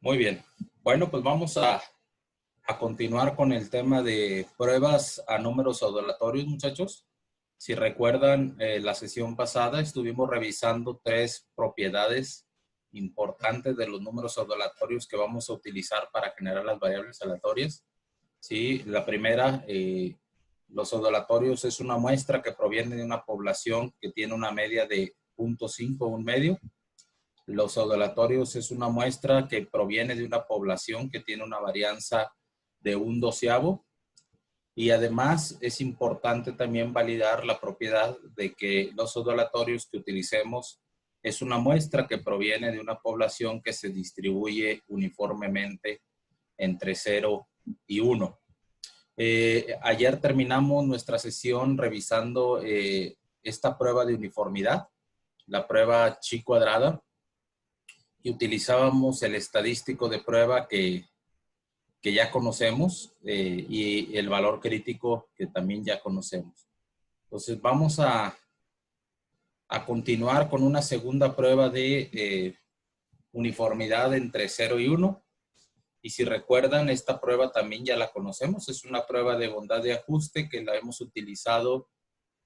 Muy bien. Bueno, pues vamos a continuar con el tema de pruebas a números ondulatorios, muchachos. Si recuerdan, la sesión pasada estuvimos revisando tres propiedades importantes de los números ondulatorios que vamos a utilizar para generar las variables aleatorias. Sí, la primera, los ondulatorios es una muestra que proviene de una población que tiene una media de 0.5, un medio. Los ondulatorios es una muestra que proviene de una población que tiene una varianza de un doceavo. Y además es importante también validar la propiedad de que los ondulatorios que utilicemos es una muestra que proviene de una población que se distribuye uniformemente entre 0 y 1. Ayer terminamos nuestra sesión revisando esta prueba de uniformidad, la prueba chi cuadrada, y utilizábamos el estadístico de prueba que ya conocemos y el valor crítico que también ya conocemos. Entonces vamos a continuar con una segunda prueba de uniformidad entre 0 y 1. Y si recuerdan, esta prueba también ya la conocemos. Es una prueba de bondad de ajuste que la hemos utilizado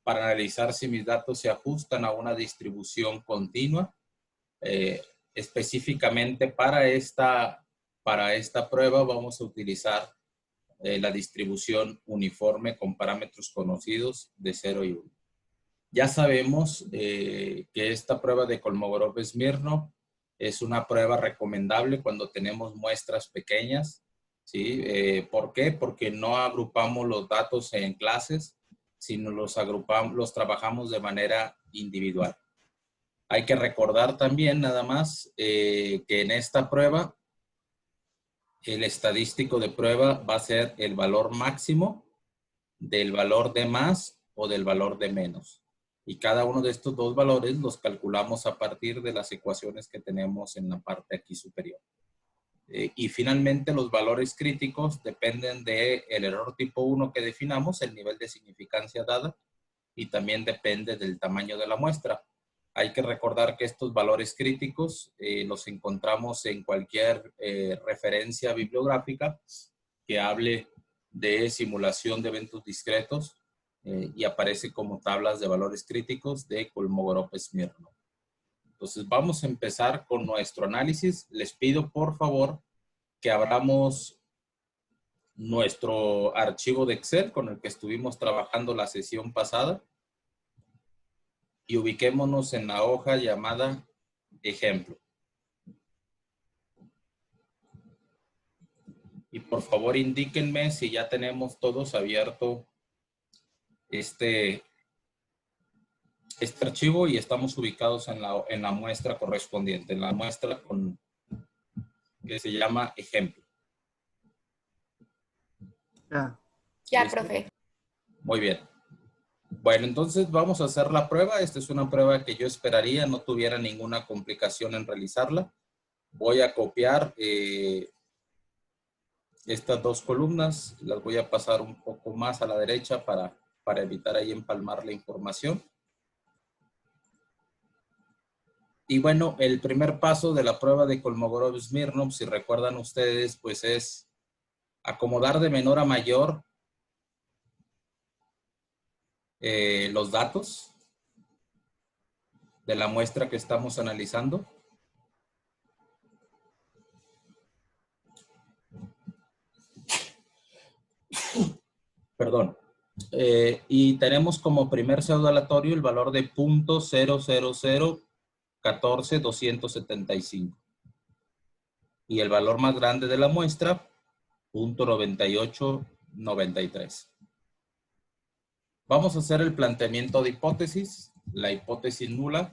para analizar si mis datos se ajustan a una distribución continua. Específicamente para esta prueba vamos a utilizar la distribución uniforme con parámetros conocidos de 0 y 1. Ya sabemos que esta prueba de Kolmogorov-Smirnov es una prueba recomendable cuando tenemos muestras pequeñas, ¿sí? ¿Por qué? Porque no agrupamos los datos en clases, sino los trabajamos de manera individual. Hay que recordar también nada más que en esta prueba el estadístico de prueba va a ser el valor máximo del valor de más o del valor de menos. Y cada uno de estos dos valores los calculamos a partir de las ecuaciones que tenemos en la parte aquí superior. Y finalmente los valores críticos dependen del error tipo 1 que definamos, el nivel de significancia dada, y también depende del tamaño de la muestra. Hay que recordar que estos valores críticos los encontramos en cualquier referencia bibliográfica que hable de simulación de eventos discretos y aparece como tablas de valores críticos de Kolmogorov-Smirnov. Entonces vamos a empezar con nuestro análisis. Les pido por favor que abramos nuestro archivo de Excel con el que estuvimos trabajando la sesión pasada y ubiquémonos en la hoja llamada ejemplo. Y por favor indíquenme si ya tenemos todos abierto este archivo y estamos ubicados en la muestra correspondiente, en la muestra que se llama ejemplo. Ya, profe. Muy bien. Bueno, entonces vamos a hacer la prueba. Esta es una prueba que yo esperaría no tuviera ninguna complicación en realizarla. Voy a copiar estas dos columnas. Las voy a pasar un poco más a la derecha para evitar ahí empalmar la información. Y bueno, el primer paso de la prueba de Kolmogorov-Smirnov, si recuerdan ustedes, pues es acomodar de menor a mayor los datos de la muestra que estamos analizando. Perdón. Y tenemos como primer pseudo aleatorio el valor de 0.00014.275. Y el valor más grande de la muestra, 0.9893. Vamos a hacer el planteamiento de hipótesis, la hipótesis nula.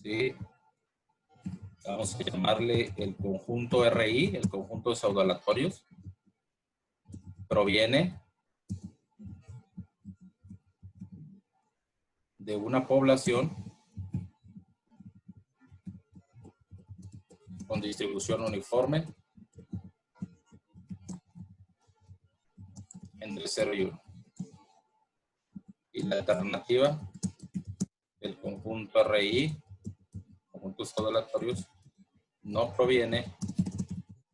¿Sí? Vamos a llamarle el conjunto RI, el conjunto de pseudoaleatorios. Proviene de una población con distribución uniforme entre 0 y 1. Y la alternativa, el conjunto RI, conjuntos pseudoaleatorios, no proviene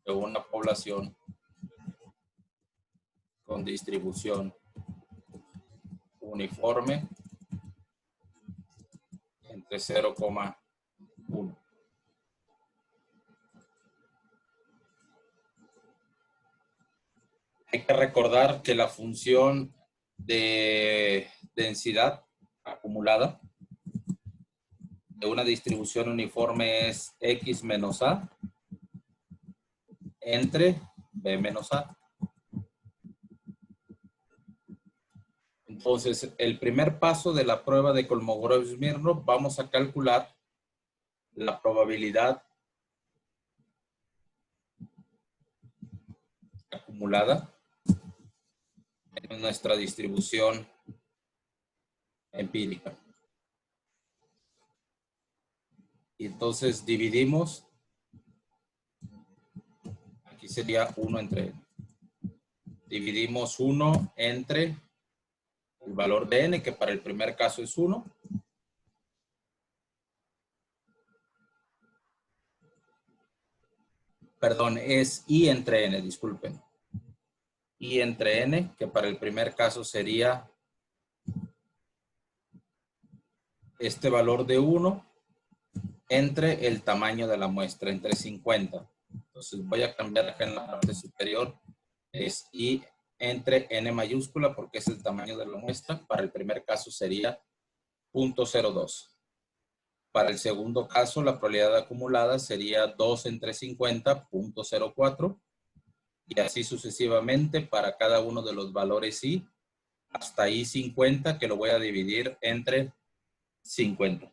de una población con distribución uniforme entre 0,1. Hay que recordar que la función de densidad acumulada de una distribución uniforme es X menos A entre B menos A. Entonces, el primer paso de la prueba de Kolmogorov-Smirnov, vamos a calcular la probabilidad acumulada en nuestra distribución empírica. Y entonces dividimos, aquí sería 1 entre n. Dividimos 1 entre el valor de n, que para el primer caso es 1. Perdón, es i entre n, disculpen. I entre n, que para el primer caso sería este valor de 1 entre el tamaño de la muestra, entre 50. Entonces voy a cambiar acá en la parte superior. Es i entre n mayúscula porque es el tamaño de la muestra. Para el primer caso sería 0.02. Para el segundo caso, la probabilidad acumulada sería 2 entre 50, 0.04. Y así sucesivamente para cada uno de los valores i, hasta i 50, que lo voy a dividir entre 50.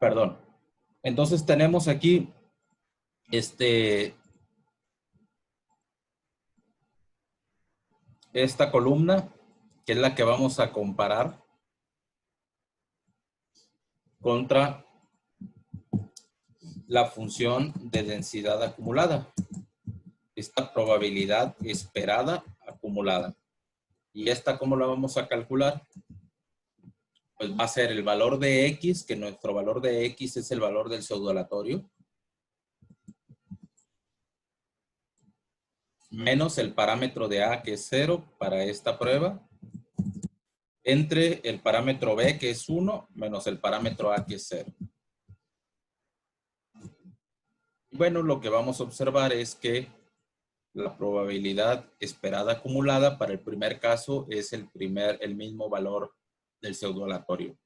Perdón. Entonces tenemos aquí esta columna, que es la que vamos a comparar contra la función de densidad acumulada. Esta probabilidad esperada acumulada. ¿Y esta cómo la vamos a calcular? Pues va a ser el valor de X, que nuestro valor de X es el valor del pseudoaleatorio, menos el parámetro de A, que es 0 para esta prueba, entre el parámetro B, que es 1, menos el parámetro A, que es 0. Bueno, lo que vamos a observar es que la probabilidad esperada acumulada para el primer caso es el mismo valor del pseudoaleatorio.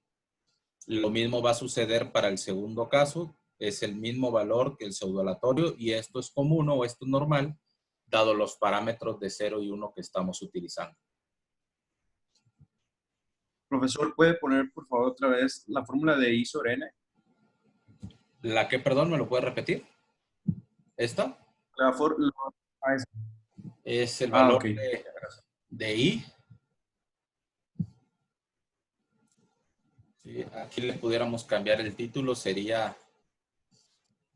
Lo mismo va a suceder para el segundo caso, es el mismo valor que el pseudoaleatorio y esto es común o esto es normal, dado los parámetros de 0 y 1 que estamos utilizando. Profesor, ¿puede poner por favor otra vez la fórmula de I sobre N? ¿La que, perdón, me lo puede repetir? ¿Esta? Es el valor de I. Sí, aquí le pudiéramos cambiar el título, sería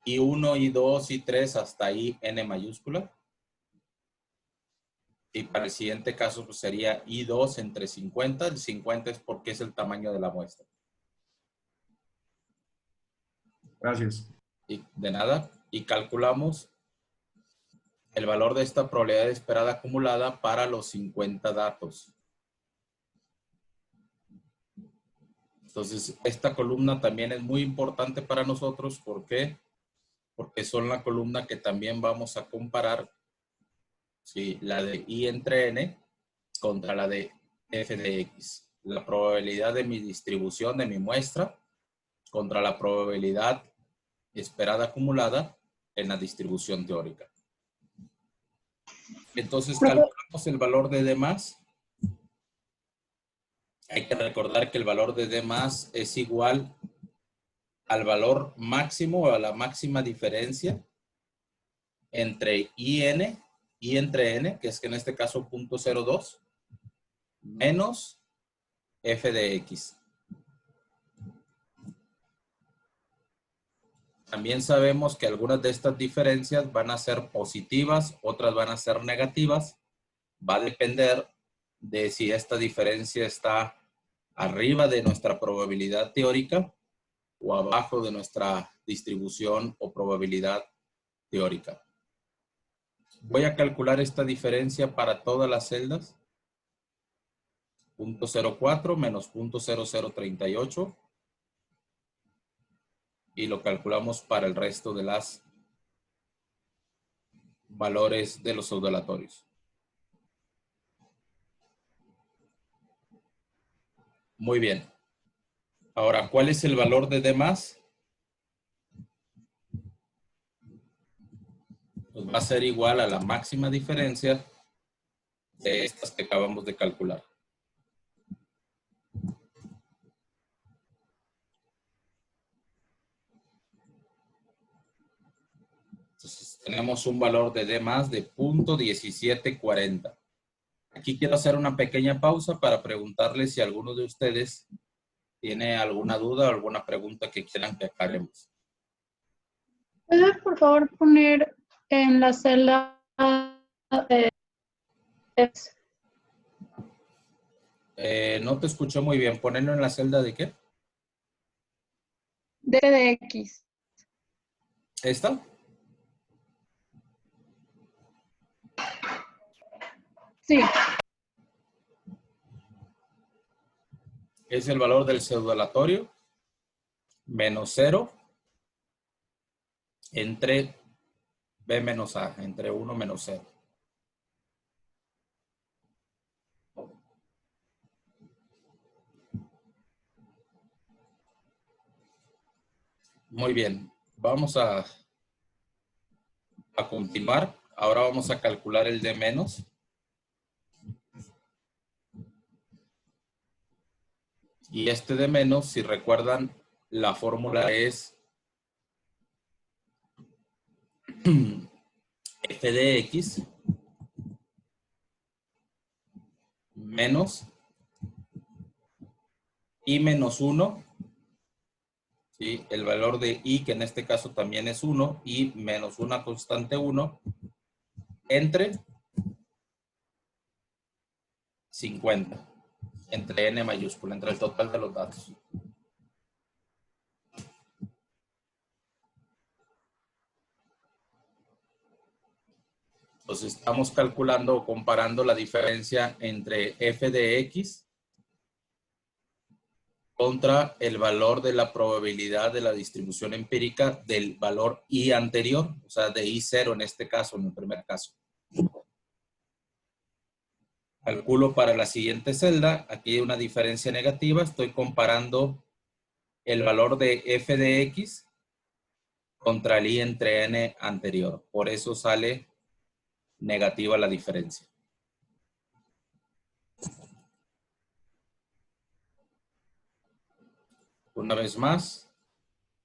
I1, I2, I3 hasta I N mayúscula. Y para el siguiente caso pues sería I2 entre 50. El 50 es porque es el tamaño de la muestra. Gracias. Y de nada. Y calculamos el valor de esta probabilidad esperada acumulada para los 50 datos. Entonces, esta columna también es muy importante para nosotros. ¿Por qué? Porque son la columna que también vamos a comparar, ¿sí?, la de I entre N contra la de F de X. La probabilidad de mi distribución de mi muestra contra la probabilidad esperada acumulada en la distribución teórica. Entonces, calculamos el valor de D más. Hay que recordar que el valor de D más es igual al valor máximo o a la máxima diferencia entre I entre N, que es que en este caso 0.02, menos F de X. También sabemos que algunas de estas diferencias van a ser positivas, otras van a ser negativas. Va a depender de si esta diferencia está arriba de nuestra probabilidad teórica o abajo de nuestra distribución o probabilidad teórica. Voy a calcular esta diferencia para todas las celdas. 0.04 menos 0.0038. Y lo calculamos para el resto de las valores de los pseudoalatorios. Muy bien. Ahora, ¿cuál es el valor de D+? Pues va a ser igual a la máxima diferencia de estas que acabamos de calcular. Entonces, tenemos un valor de D+ de 0.1740. Aquí quiero hacer una pequeña pausa para preguntarles si alguno de ustedes tiene alguna duda o alguna pregunta que quieran que aclaremos. ¿Puedes, por favor, poner en la celda no te escuché muy bien. ¿Ponerlo en la celda de qué? de X? ¿Esta? Sí. Es el valor del pseudoalatorio menos 0 entre B menos A, entre 1 menos 0. Muy bien, vamos a continuar. Ahora vamos a calcular el D menos. Y este D menos, si recuerdan, la fórmula es f de x menos i menos 1, ¿sí? El valor de i, que en este caso también es 1, y menos una constante 1, entre 50, entre n mayúscula, entre el total de los datos. Entonces estamos calculando o comparando la diferencia entre f de x contra el valor de la probabilidad de la distribución empírica del valor i anterior, o sea, de i0 en este caso, en el primer caso. Calculo para la siguiente celda, aquí hay una diferencia negativa, estoy comparando el valor de f de x contra el i entre n anterior. Por eso sale negativa la diferencia. Una vez más,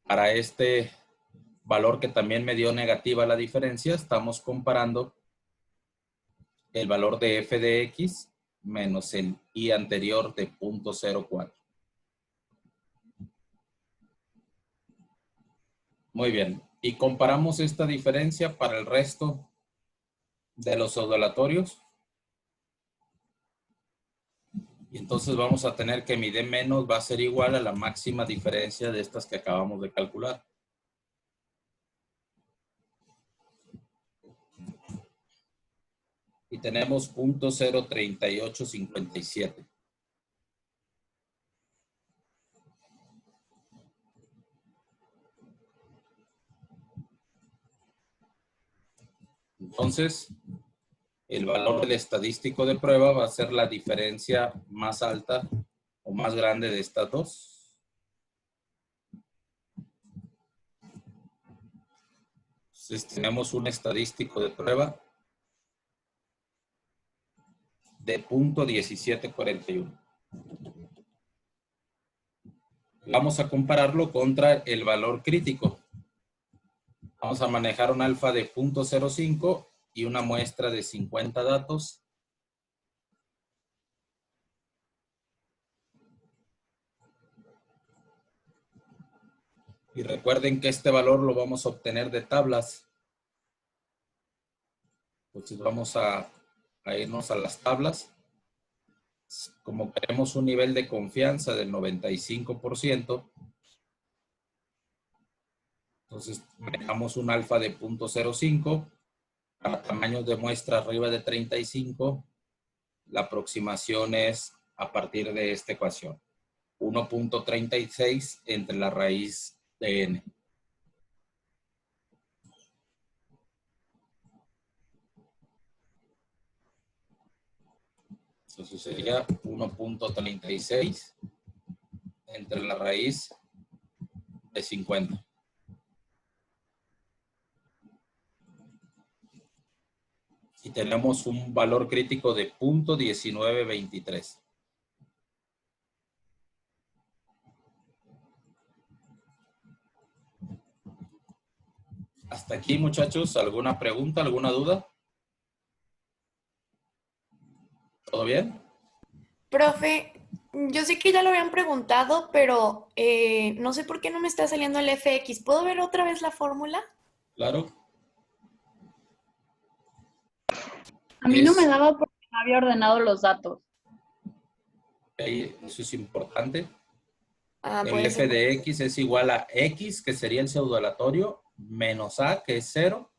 para este valor que también me dio negativa la diferencia, estamos comparando el valor de f de x menos el i anterior de 0.04. Muy bien. Y comparamos esta diferencia para el resto de los pseudoalatorios. Y entonces vamos a tener que mi D menos va a ser igual a la máxima diferencia de estas que acabamos de calcular. Y tenemos 0.03857. Entonces, el valor del estadístico de prueba va a ser la diferencia más alta o más grande de estas dos. Entonces, tenemos un estadístico de prueba de 0.1741. Vamos a compararlo contra el valor crítico. Vamos a manejar un alfa de 0.05 y una muestra de 50 datos. Y recuerden que este valor lo vamos a obtener de tablas. Entonces vamos a irnos a las tablas. Como queremos un nivel de confianza del 95%, entonces manejamos un alfa de 0.05. Para tamaños de muestra arriba de 35, la aproximación es a partir de esta ecuación. 1.36 entre la raíz de n. Entonces sería 1.36 entre la raíz de 50. Y tenemos un valor crítico de 0.1923. Hasta aquí, muchachos. ¿Alguna pregunta, alguna duda? ¿Todo bien? Profe, yo sé que ya lo habían preguntado, pero no sé por qué no me está saliendo el FX. ¿Puedo ver otra vez la fórmula? Claro. A mí no me daba porque no había ordenado los datos. Eso es importante. El puede f ser. de x es igual a x, que sería el pseudoaleatorio, menos a, que es 0,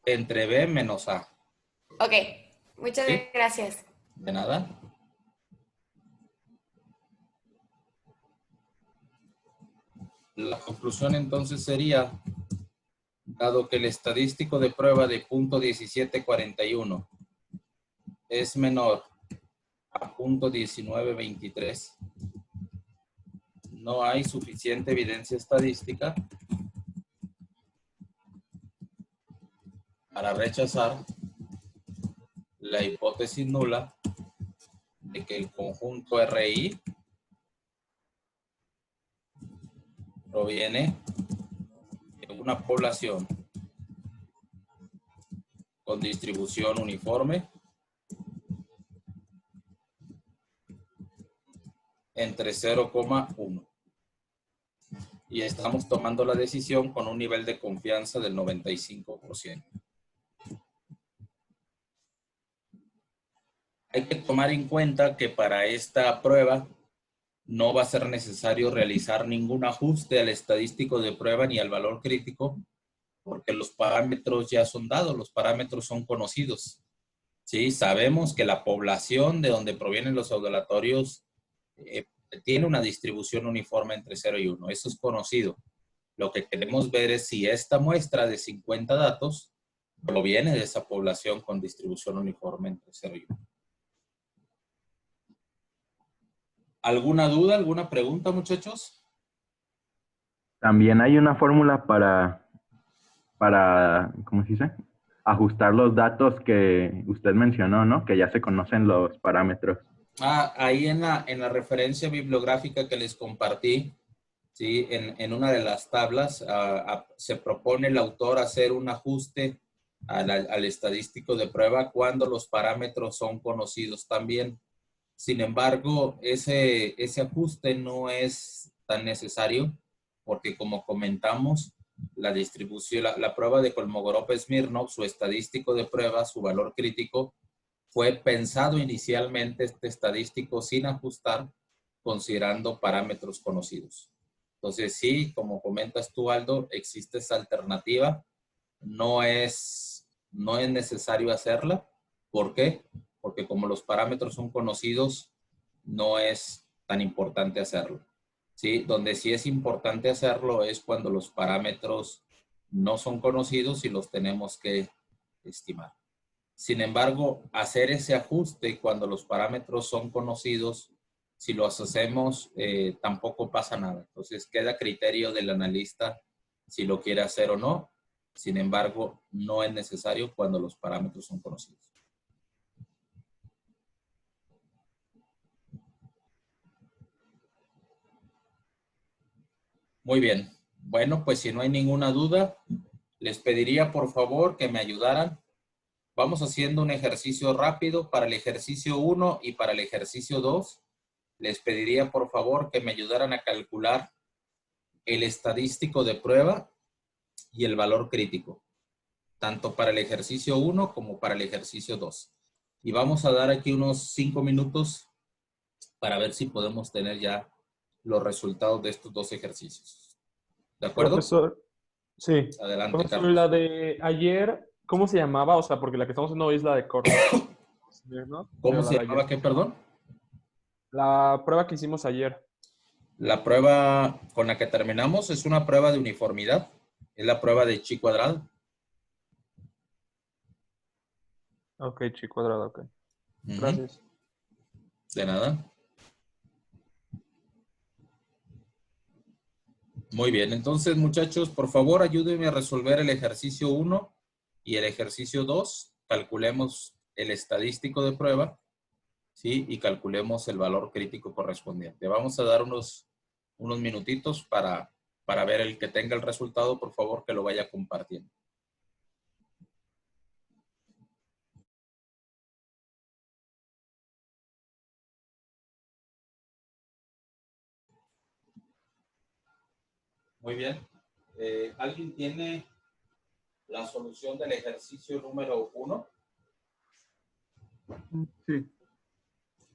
entre b menos a. Ok, muchas ¿Sí? gracias. De nada. La conclusión entonces sería, dado que el estadístico de prueba de 0.1741 es menor a 0.1923, no hay suficiente evidencia estadística para rechazar la hipótesis nula de que el conjunto RI proviene de una población con distribución uniforme entre 0,1. Y estamos tomando la decisión con un nivel de confianza del 95%. Hay que tomar en cuenta que para esta prueba no va a ser necesario realizar ningún ajuste al estadístico de prueba ni al valor crítico, porque los parámetros ya son dados, los parámetros son conocidos. ¿Sí? Sabemos que la población de donde provienen los pseudoaleatorios tiene una distribución uniforme entre 0 y 1. Eso es conocido. Lo que queremos ver es si esta muestra de 50 datos proviene de esa población con distribución uniforme entre 0 y 1. ¿Alguna duda, alguna pregunta, muchachos? También hay una fórmula para, ¿cómo se dice? Ajustar los datos que usted mencionó, ¿no? Que ya se conocen los parámetros. Ahí en la referencia bibliográfica que les compartí, ¿sí? En una de las tablas se propone el autor hacer un ajuste al estadístico de prueba cuando los parámetros son conocidos también. Sin embargo, ese ajuste no es tan necesario porque, como comentamos, la distribución, la prueba de Kolmogorov-Smirnov, su estadístico de prueba, su valor crítico, fue pensado inicialmente este estadístico sin ajustar, considerando parámetros conocidos. Entonces, sí, como comentas tú, Aldo, existe esa alternativa. No es necesario hacerla. ¿Por qué? Porque como los parámetros son conocidos, no es tan importante hacerlo. ¿Sí? Donde sí es importante hacerlo es cuando los parámetros no son conocidos y los tenemos que estimar. Sin embargo, hacer ese ajuste cuando los parámetros son conocidos, si los hacemos, tampoco pasa nada. Entonces, queda a criterio del analista si lo quiere hacer o no. Sin embargo, no es necesario cuando los parámetros son conocidos. Muy bien. Bueno, pues si no hay ninguna duda, les pediría por favor que me ayudaran. Vamos haciendo un ejercicio rápido para el ejercicio 1 y para el ejercicio 2. Les pediría por favor que me ayudaran a calcular el estadístico de prueba y el valor crítico, tanto para el ejercicio 1 como para el ejercicio 2. Y vamos a dar aquí unos 5 minutos para ver si podemos tener ya los resultados de estos dos ejercicios. ¿De acuerdo? Profesor, sí. Adelante, Profesor, Carlos. la de ayer, ¿cómo se llamaba? O sea, porque la que estamos haciendo hoy es la de corto. ¿No? ¿Cómo Pero se la de llamaba? ayer. ¿Qué, perdón? La prueba que hicimos ayer. La prueba con la que terminamos es una prueba de uniformidad. Es la prueba de chi cuadrado. Ok, chi cuadrado, ok. Ujú. Gracias. De nada. Muy bien, entonces muchachos, por favor ayúdenme a resolver el ejercicio 1 y el ejercicio 2. Calculemos el estadístico de prueba, ¿sí? Y calculemos el valor crítico correspondiente. Vamos a dar unos minutitos para ver el que tenga el resultado, por favor, que lo vaya compartiendo. Muy bien. ¿Alguien tiene la solución del ejercicio número 1? Sí.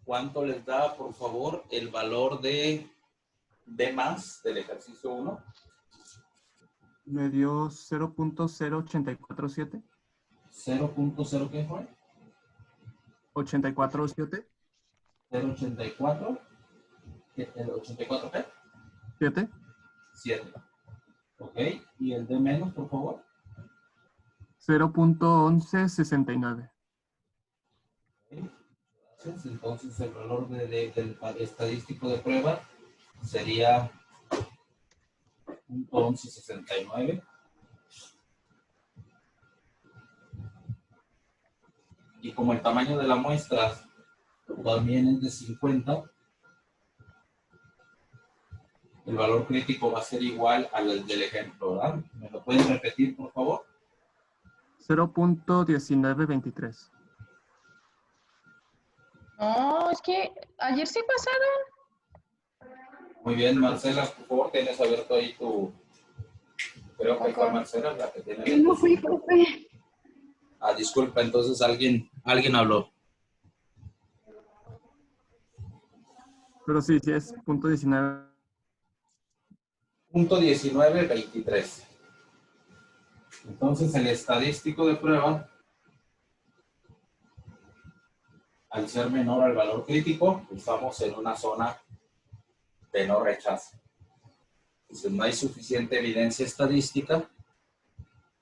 ¿Cuánto les da, por favor, el valor de D más del ejercicio 1? Me dio 0.0847. 0.0, ¿qué fue? 847. 0.84. ¿El 84 qué? 7. 7. Ok. ¿Y el D menos, por favor? 0.1169. Gracias. Entonces el valor del estadístico de prueba sería 0.1169. Y como el tamaño de la muestra también es de 50, el valor crítico va a ser igual al del ejemplo, ¿verdad? ¿Me lo pueden repetir, por favor? 0.1923. No, es que ayer sí pasaron. Muy bien, Marcela, por favor, tienes abierto ahí tu... Creo que fue Acá. Marcela la que tiene Yo abierto no fui, su... profe. Ah, disculpa, entonces alguien habló. Pero sí, sí es .19. Punto 1923. Entonces el estadístico de prueba, al ser menor al valor crítico, estamos en una zona de no rechazo. Entonces no hay suficiente evidencia estadística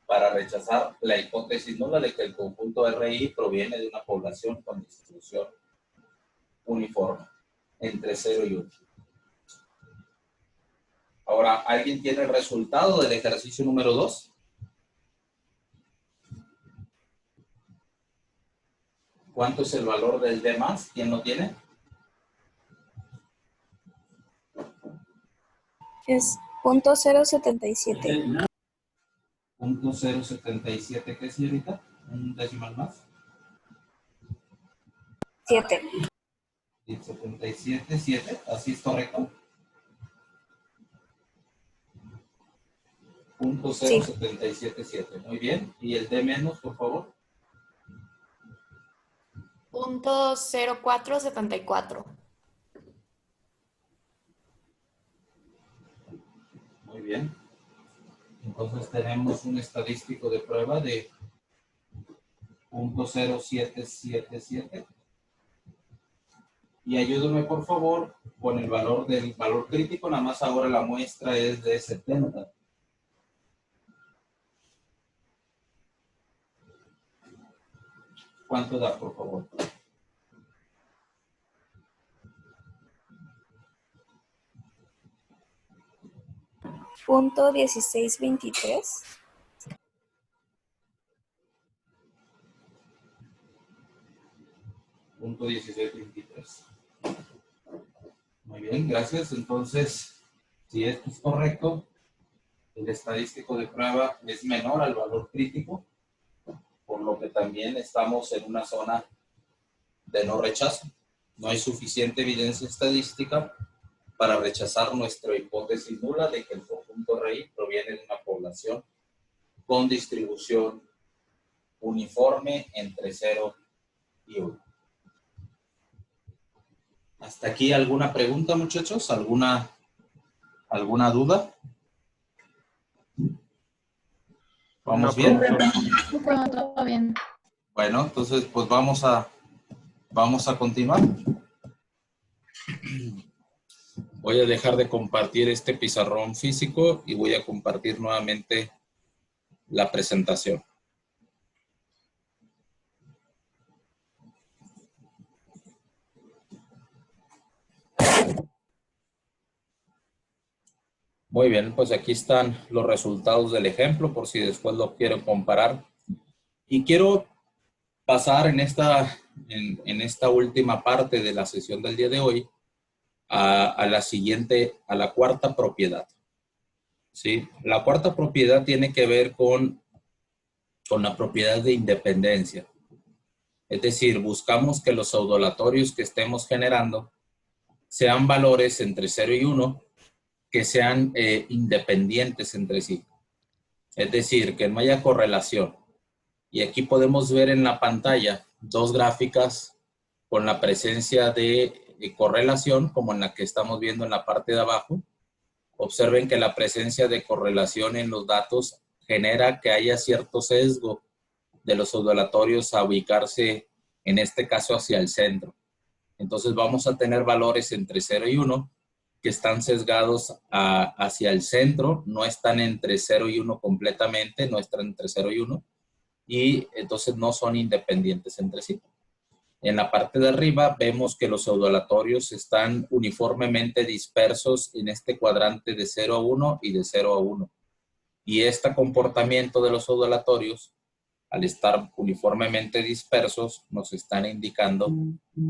para rechazar la hipótesis nula de que el conjunto RI proviene de una población con distribución uniforme entre 0 y 1. Ahora, ¿alguien tiene el resultado del ejercicio número 2? ¿Cuánto es el valor del D más? ¿Quién lo tiene? Es .077. Punto 077, ¿qué es, señorita? ¿Un decimal más? 7. 77, 7, ¿así es correcto? Punto Sí. 077, muy bien. ¿Y el D menos, por favor? .0474. Muy bien. Entonces tenemos un estadístico de prueba de .0777. Y ayúdame, por favor, con el valor del valor crítico. Nada más ahora la muestra es de 70. ¿Cuánto da, por favor? .1623. Punto 1623. Muy bien, gracias. Entonces, si esto es correcto, el estadístico de prueba es menor al valor crítico, por lo que también estamos en una zona de no rechazo. No hay suficiente evidencia estadística para rechazar nuestra hipótesis nula de que el conjunto RI proviene de una población con distribución uniforme entre 0 y 1. ¿Hasta aquí alguna pregunta, muchachos? ¿Alguna duda? ¿Vamos bien? Todo bien. Bueno, entonces pues vamos a continuar. Voy a dejar de compartir este pizarrón físico y voy a compartir nuevamente la presentación. Muy bien, pues aquí están los resultados del ejemplo por si después lo quiero comparar. Y quiero pasar en esta última parte de la sesión del día de hoy a la cuarta propiedad. ¿Sí? La cuarta propiedad tiene que ver con la propiedad de independencia. Es decir, buscamos que los pseudolatorios que estemos generando sean valores entre 0 y 1 que sean independientes entre sí. Es decir, que no haya correlación. Y aquí podemos ver en la pantalla dos gráficas con la presencia de correlación, como en la que estamos viendo en la parte de abajo. Observen que la presencia de correlación en los datos genera que haya cierto sesgo de los pseudolatorios a ubicarse, en este caso, hacia el centro. Entonces vamos a tener valores entre 0 y 1 que están sesgados hacia el centro, no están entre 0 y 1 completamente, no están entre 0 y 1, y entonces no son independientes entre sí. En la parte de arriba vemos que los pseudolatorios están uniformemente dispersos en este cuadrante de 0 a 1 y de 0 a 1. Y este comportamiento de los pseudolatorios, al estar uniformemente dispersos, nos están indicando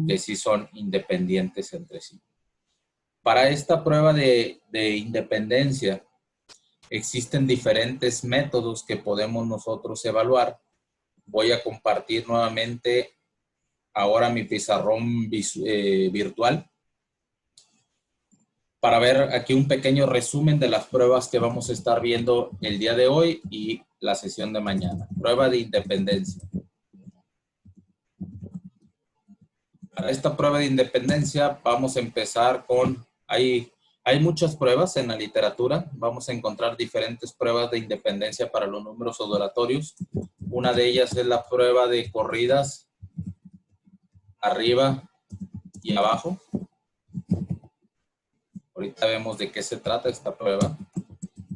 que sí son independientes entre sí. Para esta prueba de independencia, existen diferentes métodos que podemos nosotros evaluar. Voy a compartir nuevamente ahora mi pizarrón virtual para ver aquí un pequeño resumen de las pruebas que vamos a estar viendo el día de hoy y la sesión de mañana. Prueba de independencia. Para esta prueba de independencia vamos a empezar con... Hay muchas pruebas en la literatura. Vamos a encontrar diferentes pruebas de independencia para los números pseudolatorios. Una de ellas es la prueba de corridas arriba y abajo. Ahorita vemos de qué se trata esta prueba.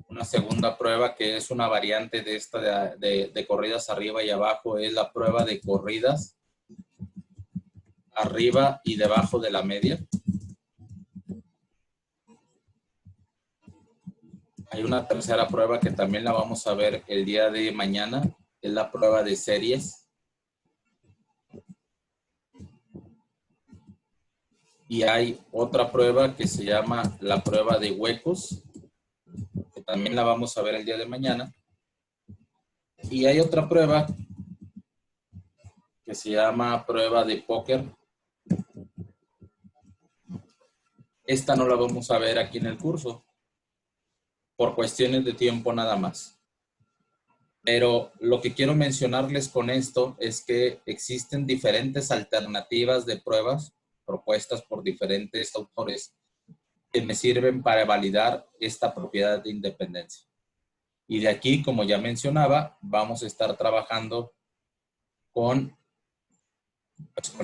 Una segunda prueba que es una variante de esta de corridas arriba y abajo es la prueba de corridas arriba y debajo de la media. Hay una tercera prueba que también la vamos a ver el día de mañana. Es la prueba de series. Y hay otra prueba que se llama la prueba de huecos, que también la vamos a ver el día de mañana. Y hay otra prueba que se llama prueba de póker. Esta no la vamos a ver aquí en el curso, por cuestiones de tiempo nada más. Pero lo que quiero mencionarles con esto es que existen diferentes alternativas de pruebas propuestas por diferentes autores que me sirven para validar esta propiedad de independencia. Y de aquí, como ya mencionaba, vamos a estar trabajando con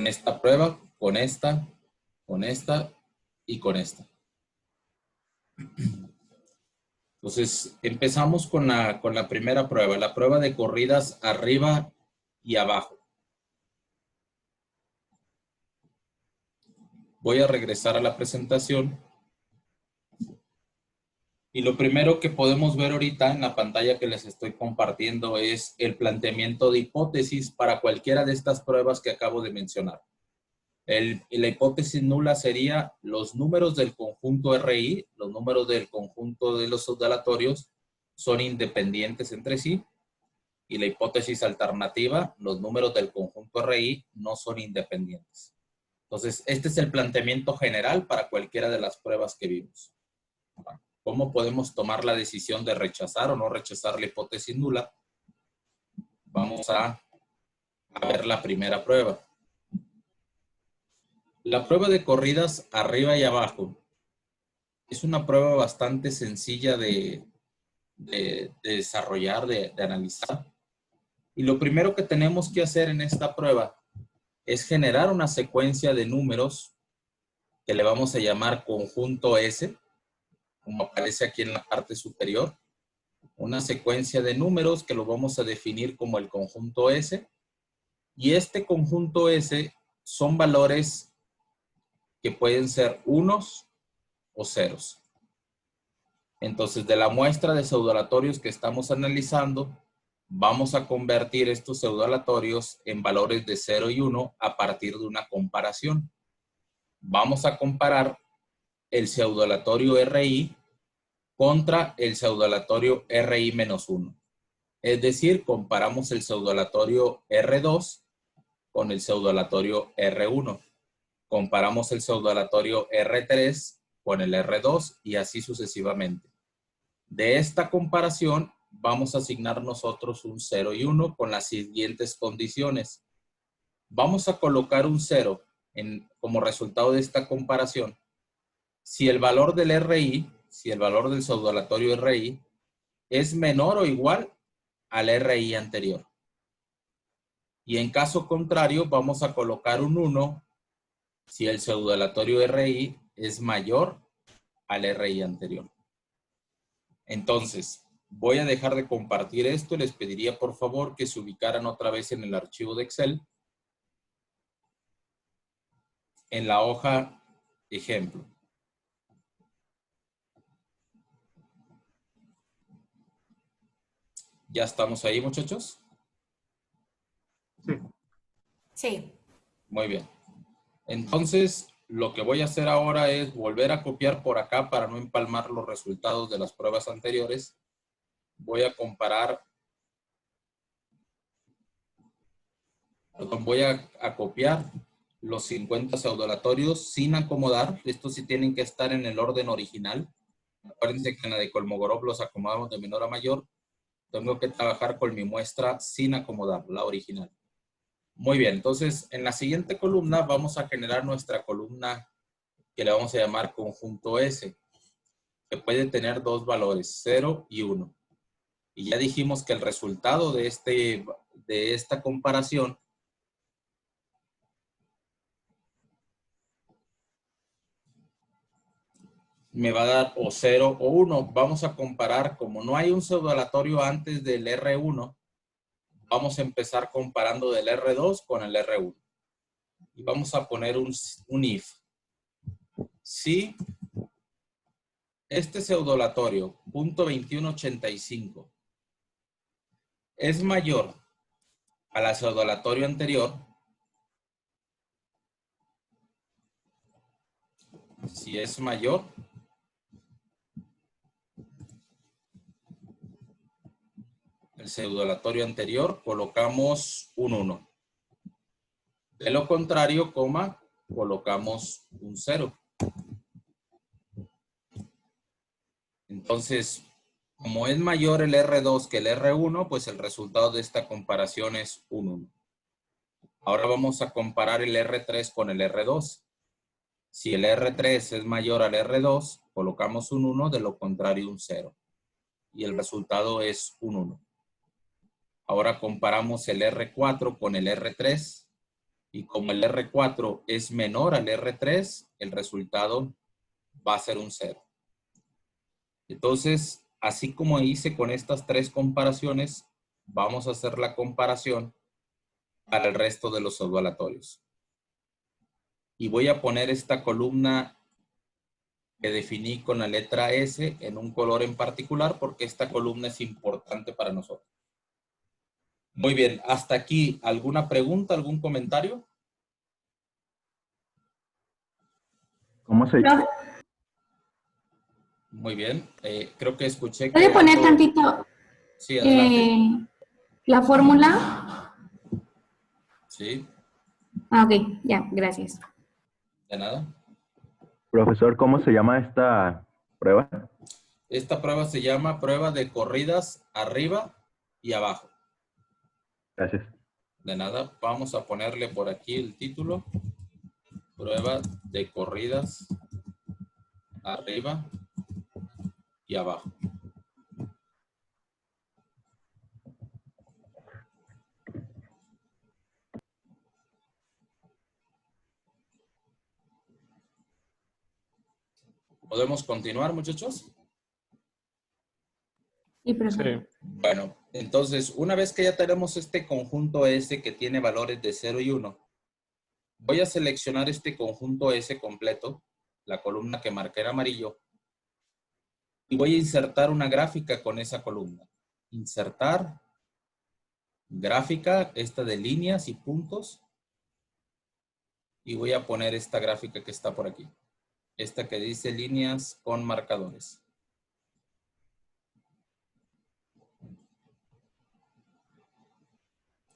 esta prueba, con esta y con esta. Entonces, empezamos con la primera prueba, la prueba de corridas arriba y abajo. Voy a regresar a la presentación. Y lo primero que podemos ver ahorita en la pantalla que les estoy compartiendo es el planteamiento de hipótesis para cualquiera de estas pruebas que acabo de mencionar. La hipótesis nula sería los números del conjunto RI, los números del conjunto de los pseudolatorios son independientes entre sí. Y la hipótesis alternativa, los números del conjunto RI no son independientes. Entonces, este es el planteamiento general para cualquiera de las pruebas que vimos. ¿Cómo podemos tomar la decisión de rechazar o no rechazar la hipótesis nula? Vamos a ver la primera prueba. La prueba de corridas arriba y abajo es una prueba bastante sencilla de desarrollar, de analizar. Y lo primero que tenemos que hacer en esta prueba es generar una secuencia de números que le vamos a llamar conjunto S, como aparece aquí en la parte superior. Una secuencia de números que lo vamos a definir como el conjunto S. Y este conjunto S son valores que pueden ser unos o ceros. Entonces, de la muestra de pseudoaleatorios que estamos analizando, vamos a convertir estos pseudoaleatorios en valores de 0 y 1 a partir de una comparación. Vamos a comparar el pseudoaleatorio RI contra el pseudoaleatorio RI-1. Es decir, comparamos el pseudoaleatorio R2 con el pseudoaleatorio R1. Comparamos el pseudoaleatorio R3 con el R2 y así sucesivamente. De esta comparación vamos a asignar nosotros un 0 y 1 con las siguientes condiciones. Vamos a colocar un 0 como resultado de esta comparación. Si el valor del RI, si el valor del pseudoaleatorio RI es menor o igual al RI anterior. Y en caso contrario, vamos a colocar un 1 si el pseudoaleatorio RI es mayor al RI anterior. Entonces, voy a dejar de compartir esto. Les pediría por favor que se ubicaran otra vez en el archivo de Excel. En la hoja ejemplo. ¿Ya estamos ahí, muchachos? Sí. Muy bien. Entonces, lo que voy a hacer ahora es volver a copiar por acá para no empalmar los resultados de las pruebas anteriores. Voy a comparar, voy a copiar los 50 pseudoaleatorios sin acomodar. Estos sí tienen que estar en el orden original. Acuérdense que en la de Kolmogorov los acomodamos de menor a mayor. Tengo que trabajar con mi muestra sin acomodar, la original. Muy bien, entonces en la siguiente columna vamos a generar nuestra columna que le vamos a llamar conjunto S, que puede tener dos valores, 0 y 1. Y ya dijimos que el resultado de esta comparación me va a dar o 0 o 1. Vamos a comparar, como no hay un pseudoaleatorio antes del R1, vamos a empezar comparando del R2 con el R1. Y vamos a poner un if. Si este pseudoaleatorio, .2185, es mayor al pseudoaleatorio anterior, si es mayor, el pseudoaleatorio anterior, colocamos un 1. De lo contrario, colocamos un 0. Entonces, como es mayor el R2 que el R1, pues el resultado de esta comparación es un 1. Ahora vamos a comparar el R3 con el R2. Si el R3 es mayor al R2, colocamos un 1, de lo contrario un 0. Y el resultado es un 1. Ahora comparamos el R4 con el R3 y como el R4 es menor al R3, el resultado va a ser un 0. Entonces, así como hice con estas tres comparaciones, vamos a hacer la comparación para el resto de los pseudoaleatorios. Y voy a poner esta columna que definí con la letra S en un color en particular porque esta columna es importante para nosotros. Muy bien, hasta aquí, ¿alguna pregunta, algún comentario? ¿Cómo se llama? Muy bien, creo que escuché que... ¿Puede poner tantito Sí, adelante. la fórmula? Sí, Ah, ok, ya, gracias. de nada. Profesor, ¿cómo se llama esta prueba? Esta prueba se llama prueba de corridas arriba y abajo. Gracias. De nada, vamos a ponerle por aquí el título. Prueba de corridas arriba y abajo. ¿Podemos continuar, muchachos? Sí, profesor. Sí. Bueno, entonces, una vez que ya tenemos este conjunto S que tiene valores de 0 y 1, voy a seleccionar este conjunto S completo, la columna que marqué en amarillo, y voy a insertar una gráfica con esa columna. Insertar, gráfica, esta de líneas y puntos, y voy a poner esta gráfica que está por aquí. Esta que dice líneas con marcadores.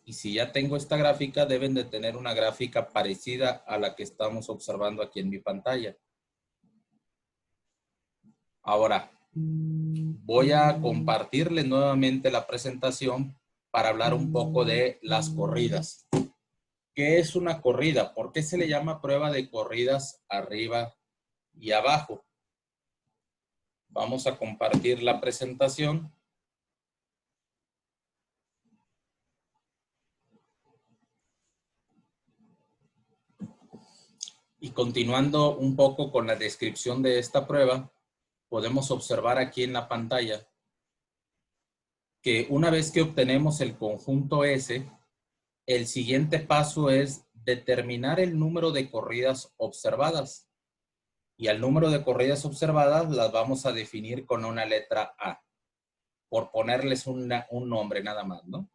Y si ya tengo esta gráfica, deben de tener una gráfica parecida a la que estamos observando aquí en mi pantalla. Ahora, voy a compartirles nuevamente la presentación para hablar un poco de las corridas. ¿Qué es una corrida? ¿Por qué se le llama prueba de corridas arriba y abajo? Vamos a compartir la presentación. Y continuando un poco con la descripción de esta prueba, podemos observar aquí en la pantalla que una vez que obtenemos el conjunto S, el siguiente paso es determinar el número de corridas observadas. Y al número de corridas observadas las vamos a definir con una letra A, por ponerles un nombre nada más, ¿no?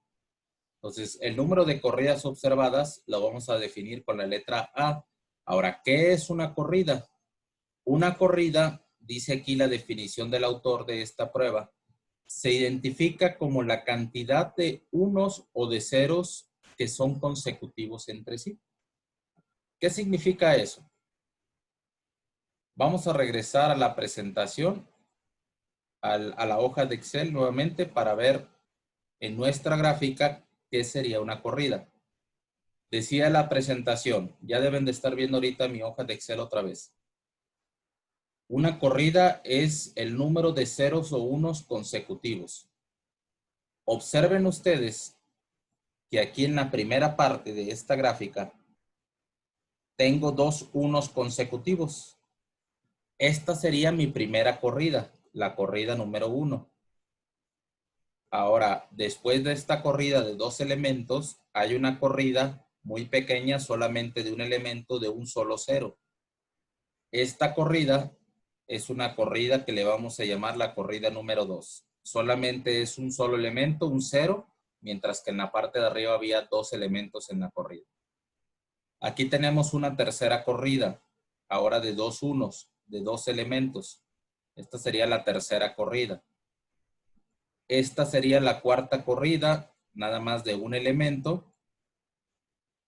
Entonces, el número de corridas observadas lo vamos a definir con la letra A. Ahora, ¿qué es una corrida? Una corrida, dice aquí la definición del autor de esta prueba, se identifica como la cantidad de unos o de ceros que son consecutivos entre sí. ¿Qué significa eso? Vamos a regresar a la presentación, a la hoja de Excel nuevamente para ver en nuestra gráfica qué sería una corrida. Decía la presentación, ya deben de estar viendo ahorita mi hoja de Excel otra vez. Una corrida es el número de ceros o unos consecutivos. Observen ustedes que aquí en la primera parte de esta gráfica tengo dos unos consecutivos. Esta sería mi primera corrida, la corrida número 1. Ahora, después de esta corrida de dos elementos, hay una corrida muy pequeña solamente de un elemento de un solo cero. Esta corrida es una corrida que le vamos a llamar la corrida número 2. Solamente es un solo elemento, un cero, mientras que en la parte de arriba había dos elementos en la corrida. Aquí tenemos una tercera corrida, ahora de dos unos, de dos elementos. Esta sería la tercera corrida. Esta sería la cuarta corrida, nada más de un elemento.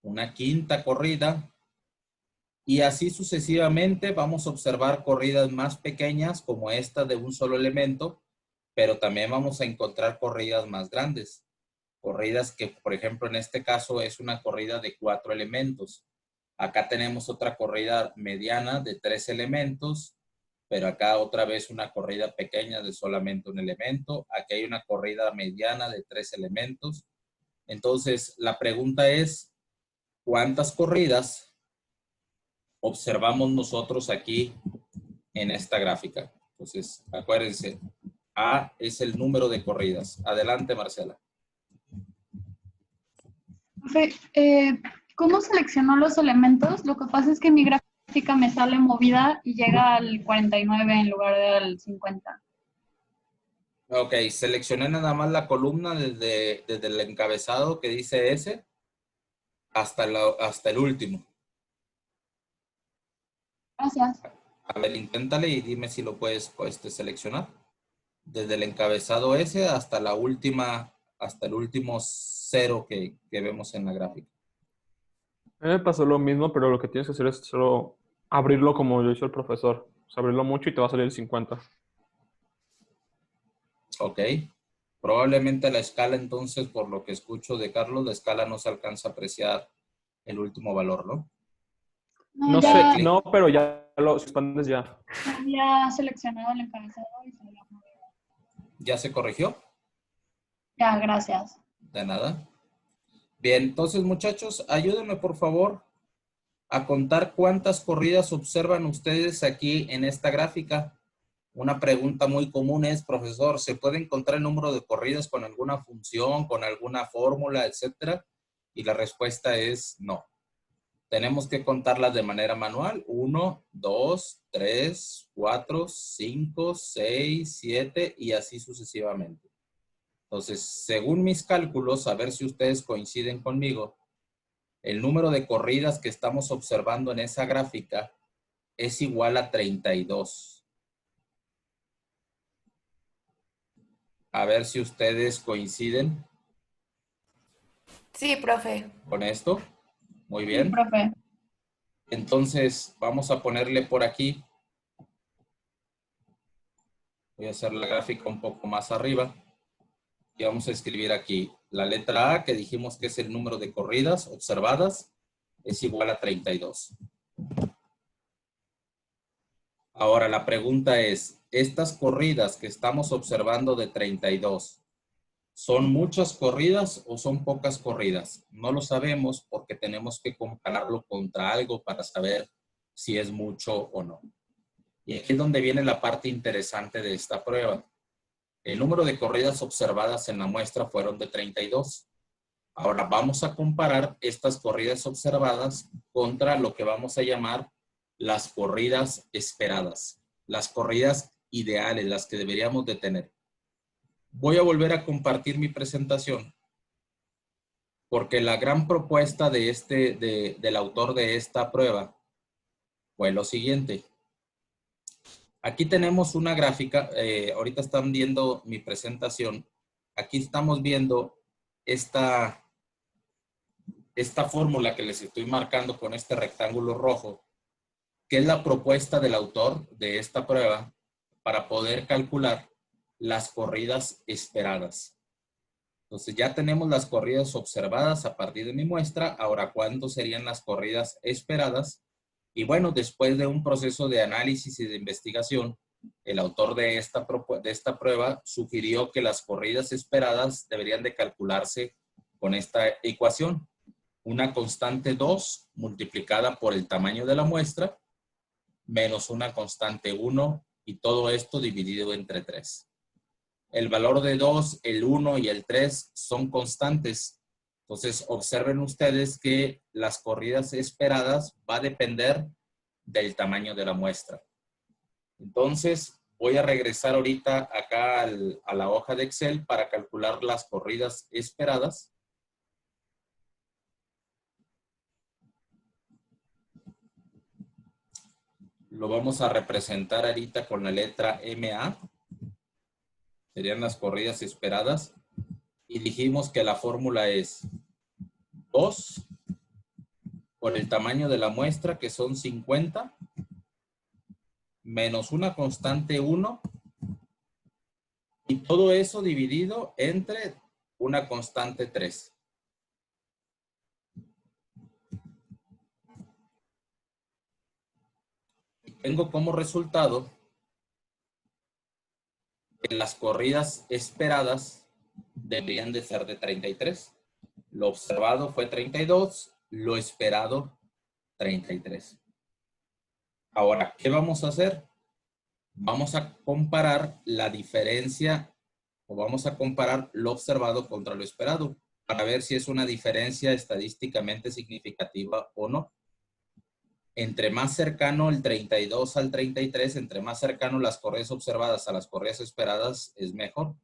Una quinta corrida. Y así sucesivamente vamos a observar corridas más pequeñas como esta de un solo elemento, pero también vamos a encontrar corridas más grandes. Corridas que, por ejemplo, en este caso es una corrida de 4 elementos. Acá tenemos otra corrida mediana de 3 elementos, pero acá otra vez una corrida pequeña de solamente un elemento. Aquí hay una corrida mediana de 3 elementos. Entonces, la pregunta es, ¿cuántas corridas observamos nosotros aquí en esta gráfica? Entonces, acuérdense, A es el número de corridas. Adelante, Marcela. Profe, ¿cómo seleccionó los elementos? Lo que pasa es que mi gráfica me sale movida y llega al 49 en lugar del 50. Ok, seleccioné nada más la columna desde el encabezado que dice S hasta el último. Gracias. A ver, inténtale y dime si lo puedes seleccionar. Desde el encabezado S hasta la última, hasta el último cero que vemos en la gráfica. A mí me pasó lo mismo, pero lo que tienes que hacer es solo abrirlo como lo hizo el profesor. O sea, abrirlo mucho y te va a salir el 50. Ok. Probablemente la escala, entonces, por lo que escucho de Carlos, la escala no se alcanza a apreciar el último valor, ¿no? No ya sé, no, pero ya lo expandes ya. había seleccionado el encabezado y se había movido. ¿Ya se corrigió? Ya, gracias. De nada. Bien, entonces muchachos, ayúdenme por favor a contar cuántas corridas observan ustedes aquí en esta gráfica. Una pregunta muy común es, profesor, ¿se puede encontrar el número de corridas con alguna función, con alguna fórmula, etcétera? Y la respuesta es no. Tenemos que contarlas de manera manual. 1, 2, 3, 4, 5, 6, 7 y así sucesivamente. Entonces, según mis cálculos, a ver si ustedes coinciden conmigo, el número de corridas que estamos observando en esa gráfica es igual a 32. A ver si ustedes coinciden Sí, profe. con esto. Muy Sí, bien. profe. Entonces, vamos a ponerle por aquí. Voy a hacer la gráfica un poco más arriba. Y vamos a escribir aquí la letra A, que dijimos que es el número de corridas observadas, es igual a 32. Ahora, la pregunta es, ¿estas corridas que estamos observando de 32, son muchas corridas o son pocas corridas? No lo sabemos porque tenemos que compararlo contra algo para saber si es mucho o no. Y aquí es donde viene la parte interesante de esta prueba. El número de corridas observadas en la muestra fueron de 32. Ahora vamos a comparar estas corridas observadas contra lo que vamos a llamar las corridas esperadas, las corridas ideales, las que deberíamos de tener. Voy a volver a compartir mi presentación porque la gran propuesta de del autor de esta prueba fue lo siguiente. Aquí tenemos una gráfica, ahorita están viendo mi presentación. Aquí estamos viendo esta fórmula que les estoy marcando con este rectángulo rojo, que es la propuesta del autor de esta prueba para poder calcular las corridas esperadas. Entonces ya tenemos las corridas observadas a partir de mi muestra. Ahora, ¿cuánto serían las corridas esperadas? Y bueno, después de un proceso de análisis y de investigación, el autor de esta prueba sugirió que las corridas esperadas deberían de calcularse con esta ecuación. Una constante 2 multiplicada por el tamaño de la muestra menos una constante 1 y todo esto dividido entre 3. El valor de 2, el 1 y el 3 son constantes. Entonces, observen ustedes que las corridas esperadas va a depender del tamaño de la muestra. Entonces, voy a regresar ahorita acá a la hoja de Excel para calcular las corridas esperadas. Lo vamos a representar ahorita con la letra MA. Serían las corridas esperadas. Y dijimos que la fórmula es 2 por el tamaño de la muestra, que son 50, menos una constante 1. Y todo eso dividido entre una constante 3. Tengo como resultado que las corridas esperadas deberían de ser de 33. Lo observado fue 32, lo esperado 33. Ahora, ¿qué vamos a hacer? Vamos a comparar la diferencia o vamos a comparar lo observado contra lo esperado para ver si es una diferencia estadísticamente significativa o no. Entre más cercano el 32 al 33, entre más cercano las corridas observadas a las corridas esperadas, es mejor.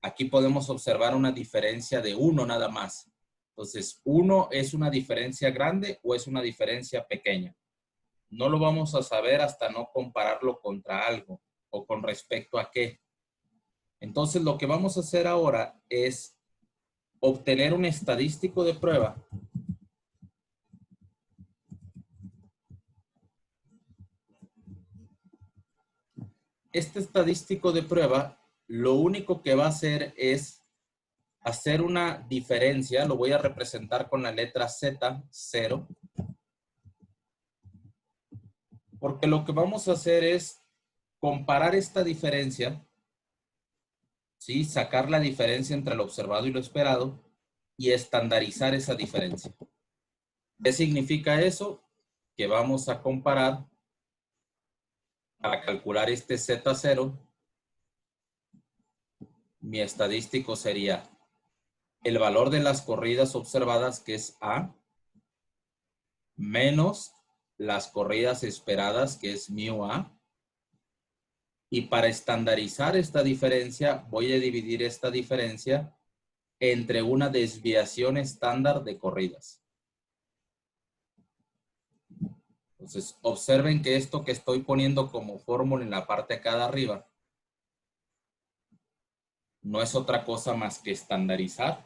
Aquí podemos observar una diferencia de 1 nada más. Entonces, 1 es una diferencia grande o es una diferencia pequeña. No lo vamos a saber hasta no compararlo contra algo o con respecto a qué. Entonces, lo que vamos a hacer ahora es obtener un estadístico de prueba este estadístico de prueba lo único que va a hacer es hacer una diferencia, lo voy a representar con la letra Z, 0. Porque lo que vamos a hacer es comparar esta diferencia, ¿sí? Sacar la diferencia entre lo observado y lo esperado y estandarizar esa diferencia. ¿Qué significa eso? Que vamos a comparar para calcular este Z0. Mi estadístico sería el valor de las corridas observadas, que es A, menos las corridas esperadas, que es mu A. Y para estandarizar esta diferencia, voy a dividir esta diferencia entre una desviación estándar de corridas. Entonces, observen que esto que estoy poniendo como fórmula en la parte acá de arriba no es otra cosa más que estandarizar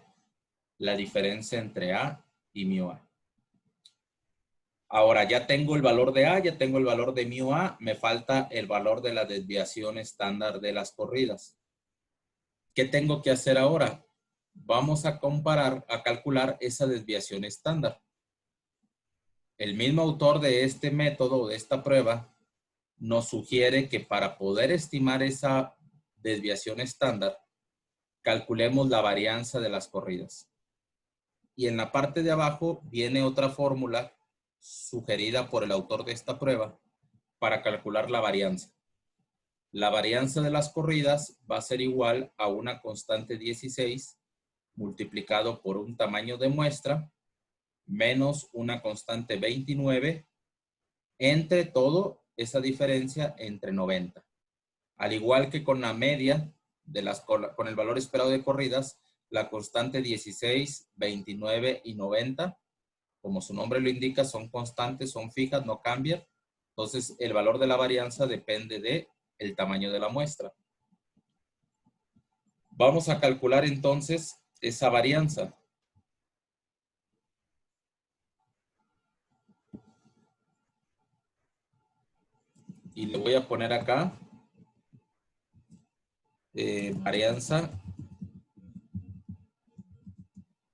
la diferencia entre A y mu A. Ahora ya tengo el valor de A, ya tengo el valor de mu A, me falta el valor de la desviación estándar de las corridas. ¿Qué tengo que hacer ahora? Vamos a comparar, a calcular esa desviación estándar. El mismo autor de este método, de esta prueba, nos sugiere que para poder estimar esa desviación estándar, calculemos la varianza de las corridas. Y en la parte de abajo viene otra fórmula sugerida por el autor de esta prueba para calcular la varianza. La varianza de las corridas va a ser igual a una constante 16 multiplicado por un tamaño de muestra menos una constante 29 entre todo esa diferencia entre 90. Al igual que con la media de con el valor esperado de corridas, la constante 16, 29 y 90, como su nombre lo indica, son constantes, son fijas, no cambian. Entonces, el valor de la varianza depende del tamaño de la muestra. Vamos a calcular entonces esa varianza. Y le voy a poner acá varianza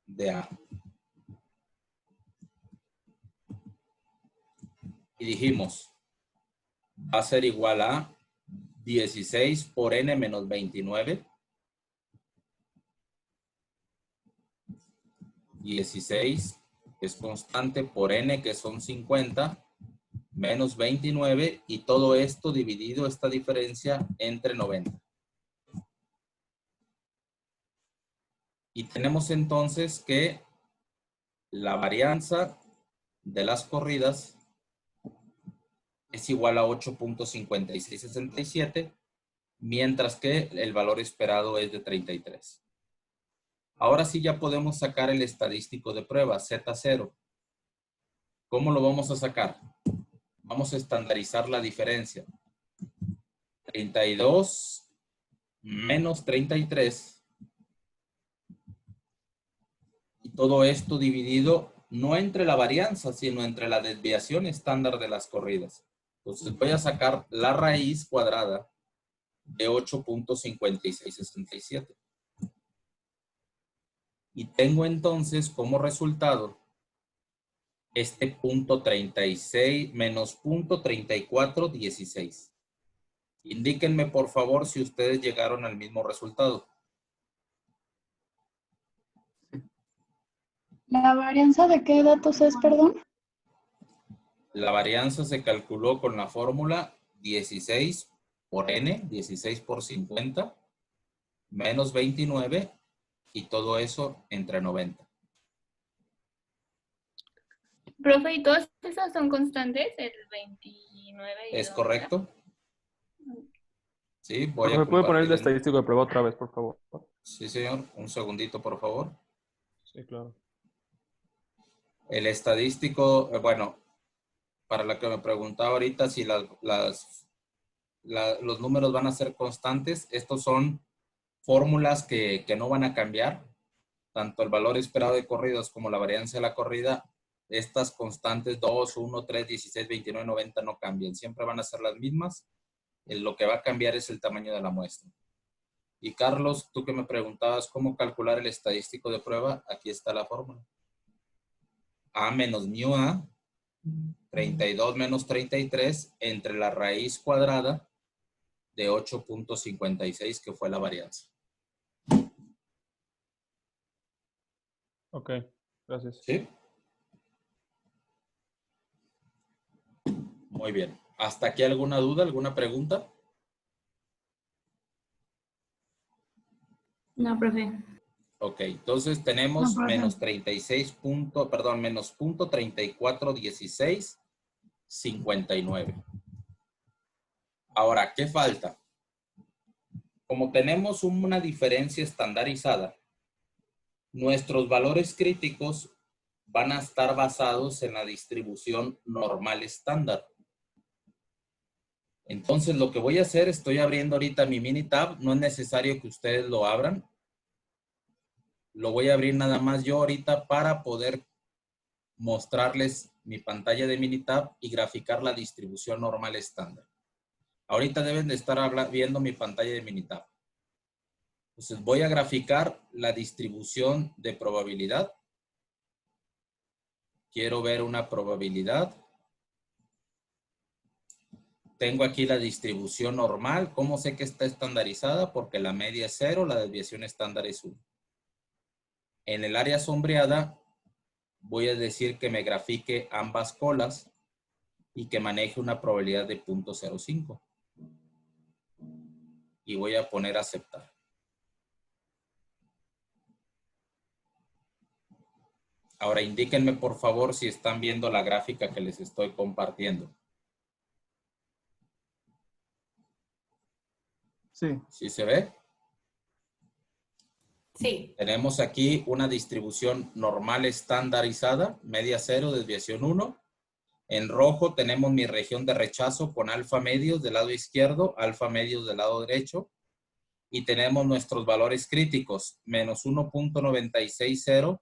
de A. Y dijimos, va a ser igual a 16 por n menos 29. 16 es constante por n, que son 50, menos 29, y todo esto dividido, esta diferencia, entre 90. Y tenemos entonces que la varianza de las corridas es igual a 8.5667, mientras que el valor esperado es de 33. Ahora sí ya podemos sacar el estadístico de prueba, Z0. ¿Cómo lo vamos a sacar? Vamos a estandarizar la diferencia. 32 menos 33. Y todo esto dividido no entre la varianza, sino entre la desviación estándar de las corridas. Entonces voy a sacar la raíz cuadrada de 8.5667. Y tengo entonces como resultado este punto 36 menos punto 3416. Indíquenme por favor si ustedes llegaron al mismo resultado. ¿La varianza de qué datos es, perdón? La varianza se calculó con la fórmula 16 por n, 16 por 50, menos 29, y todo eso entre 90. Profe, ¿y todas esas son constantes? El 29 y ¿Es el 90? correcto? Sí, voy a ¿Me puede poner el compartir. estadístico de prueba otra vez, por favor? Sí, señor. Un segundito, por favor. Sí, claro. El estadístico, bueno, para la que me preguntaba ahorita si los números van a ser constantes, estos son fórmulas que no van a cambiar. Tanto el valor esperado de corridas como la varianza de la corrida, estas constantes 2, 1, 3, 16, 29, 90 no cambian. Siempre van a ser las mismas. Lo que va a cambiar es el tamaño de la muestra. Y Carlos, tú que me preguntabas cómo calcular el estadístico de prueba, aquí está la fórmula. A menos mu A, 32 menos 33 entre la raíz cuadrada de 8.56, que fue la varianza. Ok, gracias. ¿Sí? Muy bien. ¿Hasta aquí alguna duda, alguna pregunta? No, profe. Ok, entonces tenemos No, profe. menos 36 punto, perdón, menos punto 3416, 59. Ahora, ¿qué falta? Como tenemos una diferencia estandarizada, nuestros valores críticos van a estar basados en la distribución normal estándar. Entonces, lo que voy a hacer, estoy abriendo ahorita mi Minitab, no es necesario que ustedes lo abran. Lo voy a abrir nada más yo ahorita para poder mostrarles mi pantalla de Minitab y graficar la distribución normal estándar. Ahorita deben de estar viendo mi pantalla de Minitab. Entonces voy a graficar la distribución de probabilidad. Quiero ver una probabilidad. Tengo aquí la distribución normal. ¿Cómo sé que está estandarizada? Porque la media es 0, la desviación estándar es 1. En el área sombreada voy a decir que me grafique ambas colas y que maneje una probabilidad de 0.05. Y voy a poner aceptar. Ahora indíquenme por favor si están viendo la gráfica que les estoy compartiendo. Sí. ¿Sí se ve? Sí. Tenemos aquí una distribución normal estandarizada, media 0, desviación 1. En rojo tenemos mi región de rechazo con alfa medios del lado izquierdo, alfa medios del lado derecho. Y tenemos nuestros valores críticos, menos 1.960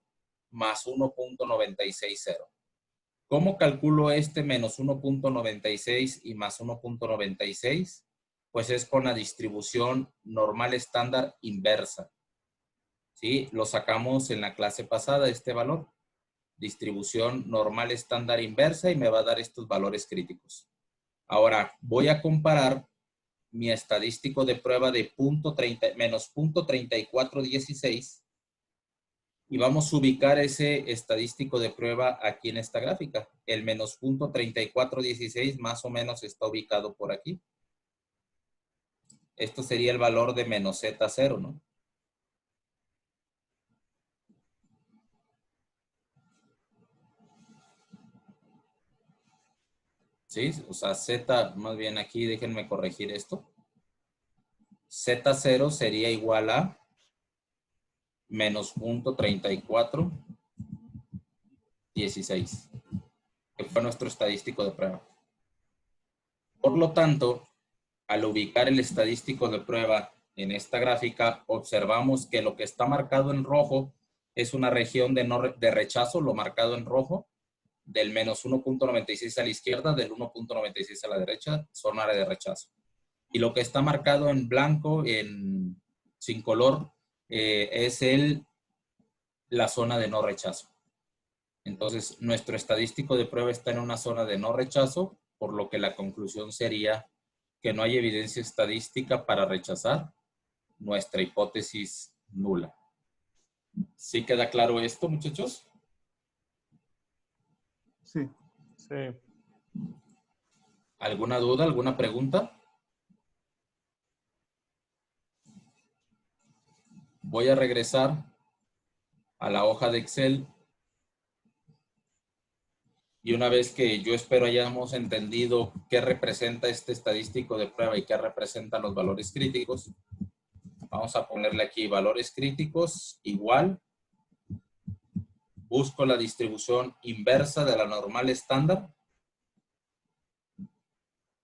más 1.960. ¿Cómo calculo este menos 1.96 y más 1.96? Pues es con la distribución normal estándar inversa. ¿Sí? Lo sacamos en la clase pasada, este valor. Distribución normal estándar inversa y me va a dar estos valores críticos. Ahora, voy a comparar mi estadístico de prueba de menos 0.3416 y vamos a ubicar ese estadístico de prueba aquí en esta gráfica. El menos 0.3416 más o menos está ubicado por aquí. Esto sería el valor de menos Z0, ¿no? ¿Sí? O sea, Z, más bien aquí, déjenme corregir esto. Z0 sería igual a menos 0.3416, que fue nuestro estadístico de prueba. Por lo tanto, al ubicar el estadístico de prueba en esta gráfica, observamos que lo que está marcado en rojo es una región de rechazo, lo marcado en rojo, del menos 1.96 a la izquierda, del 1.96 a la derecha, son área de rechazo. Y lo que está marcado en blanco, sin color, es la zona de no rechazo. Entonces, nuestro estadístico de prueba está en una zona de no rechazo, por lo que la conclusión sería que no hay evidencia estadística para rechazar nuestra hipótesis nula. ¿Sí queda claro esto, muchachos? Sí. Sí. ¿Alguna duda, alguna pregunta? Voy a regresar a la hoja de Excel. Y una vez que yo espero hayamos entendido qué representa este estadístico de prueba y qué representan los valores críticos, vamos a ponerle aquí valores críticos igual. Busco la distribución inversa de la normal estándar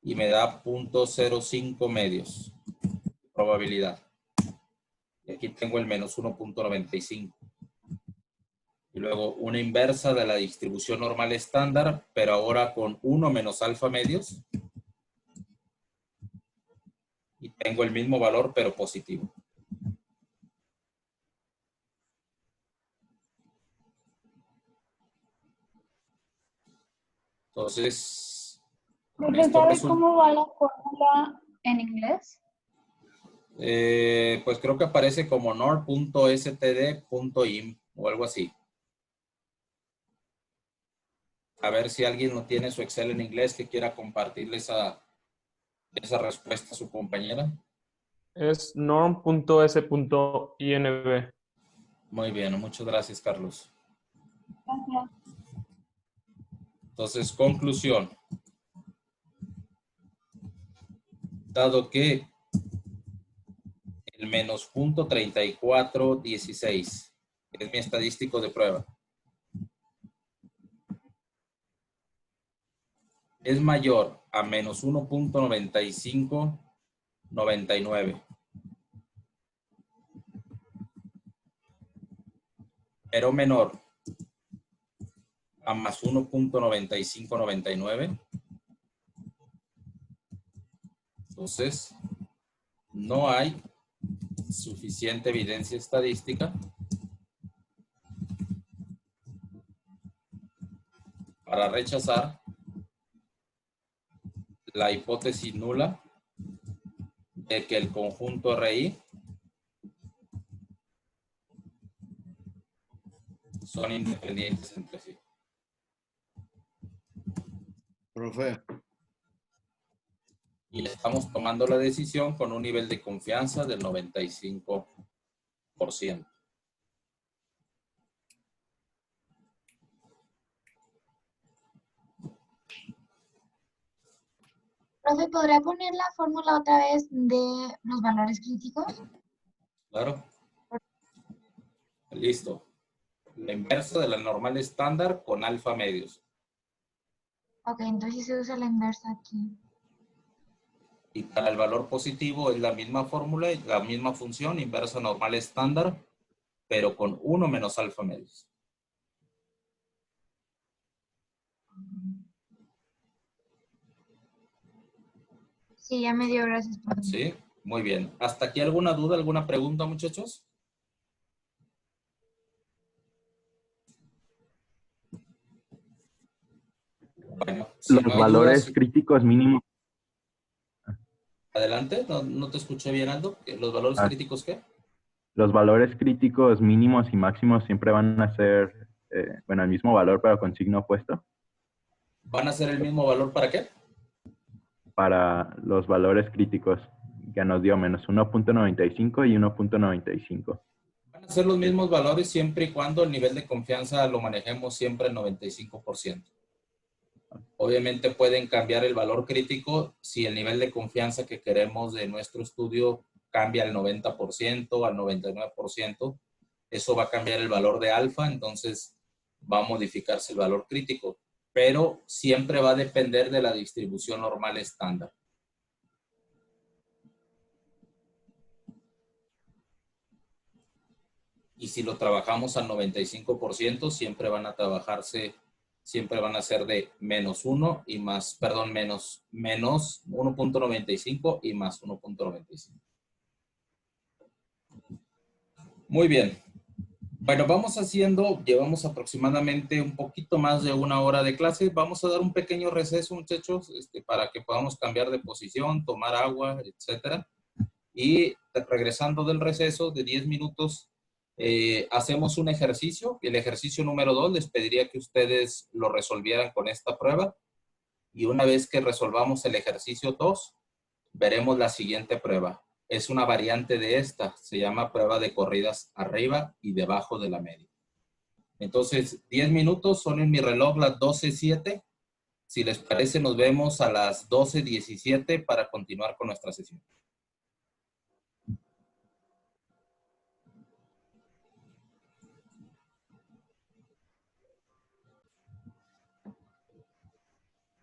y me da 0.05 medios. Probabilidad. Y aquí tengo el menos 1.95. Y luego una inversa de la distribución normal estándar, pero ahora con 1 menos alfa medios. Y tengo el mismo valor, pero positivo. Entonces, con Profe, esto ¿sabe resulta, cómo va la fórmula en inglés? pues creo que aparece como nor.std.im o algo así. A ver si alguien no tiene su Excel en inglés que quiera compartirle esa respuesta a su compañera. Es norm.s.inv. Muy bien, muchas gracias, Carlos. Gracias. Entonces, conclusión. Dado que el menos 0.3416 es mi estadístico de prueba, es mayor a menos 1.9599, pero menor a más 1.9599, entonces no hay suficiente evidencia estadística para rechazar la hipótesis nula de que el conjunto RI son independientes entre sí. Profe, Y estamos tomando la decisión con un nivel de confianza del 95%. Profe, ¿podría poner la fórmula otra vez de los valores críticos? ¿Claro? Listo. La inversa de la normal estándar con alfa medios. Ok, entonces se usa la inversa aquí. Y para el valor positivo es la misma fórmula, la misma función, inversa normal estándar, pero con 1 menos alfa medios. Sí, ya me dio, gracias, profe. ¿Sí? Muy bien. ¿Hasta aquí alguna duda, alguna pregunta, muchachos? Bueno, si Los no hay valores dudas, críticos mínimos. adelante. No te escuché bien, Aldo. ¿Los valores ah, críticos qué? Los valores críticos mínimos y máximos siempre van a ser, bueno, el mismo valor, pero con signo opuesto. ¿Van a ser el mismo valor para qué? Para los valores críticos que nos dio menos 1.95 y 1.95. Van a ser los mismos valores siempre y cuando el nivel de confianza lo manejemos siempre al 95%. Obviamente pueden cambiar el valor crítico si el nivel de confianza que queremos de nuestro estudio cambia al 90%, al 99%. Eso va a cambiar el valor de alfa, entonces va a modificarse el valor crítico. Pero siempre va a depender de la distribución normal estándar. Y si lo trabajamos al 95%, siempre van a trabajarse, siempre van a ser de menos 1 y más, perdón, menos 1.95 y más 1.95. Muy bien. Bueno, vamos haciendo, llevamos aproximadamente un poquito más de 1 hora de clase. Vamos a dar un pequeño receso, muchachos, para que podamos cambiar de posición, tomar agua, etcétera. Y regresando del receso de 10 minutos, hacemos un ejercicio. El ejercicio número 2, les pediría que ustedes lo resolvieran con esta prueba. Y una vez que resolvamos el ejercicio 2, veremos la siguiente prueba. Es una variante de esta. Se llama prueba de corridas arriba y debajo de la media. Entonces, 10 minutos, son en mi reloj las 12:07. Si les parece, nos vemos a las 12:17 para continuar con nuestra sesión.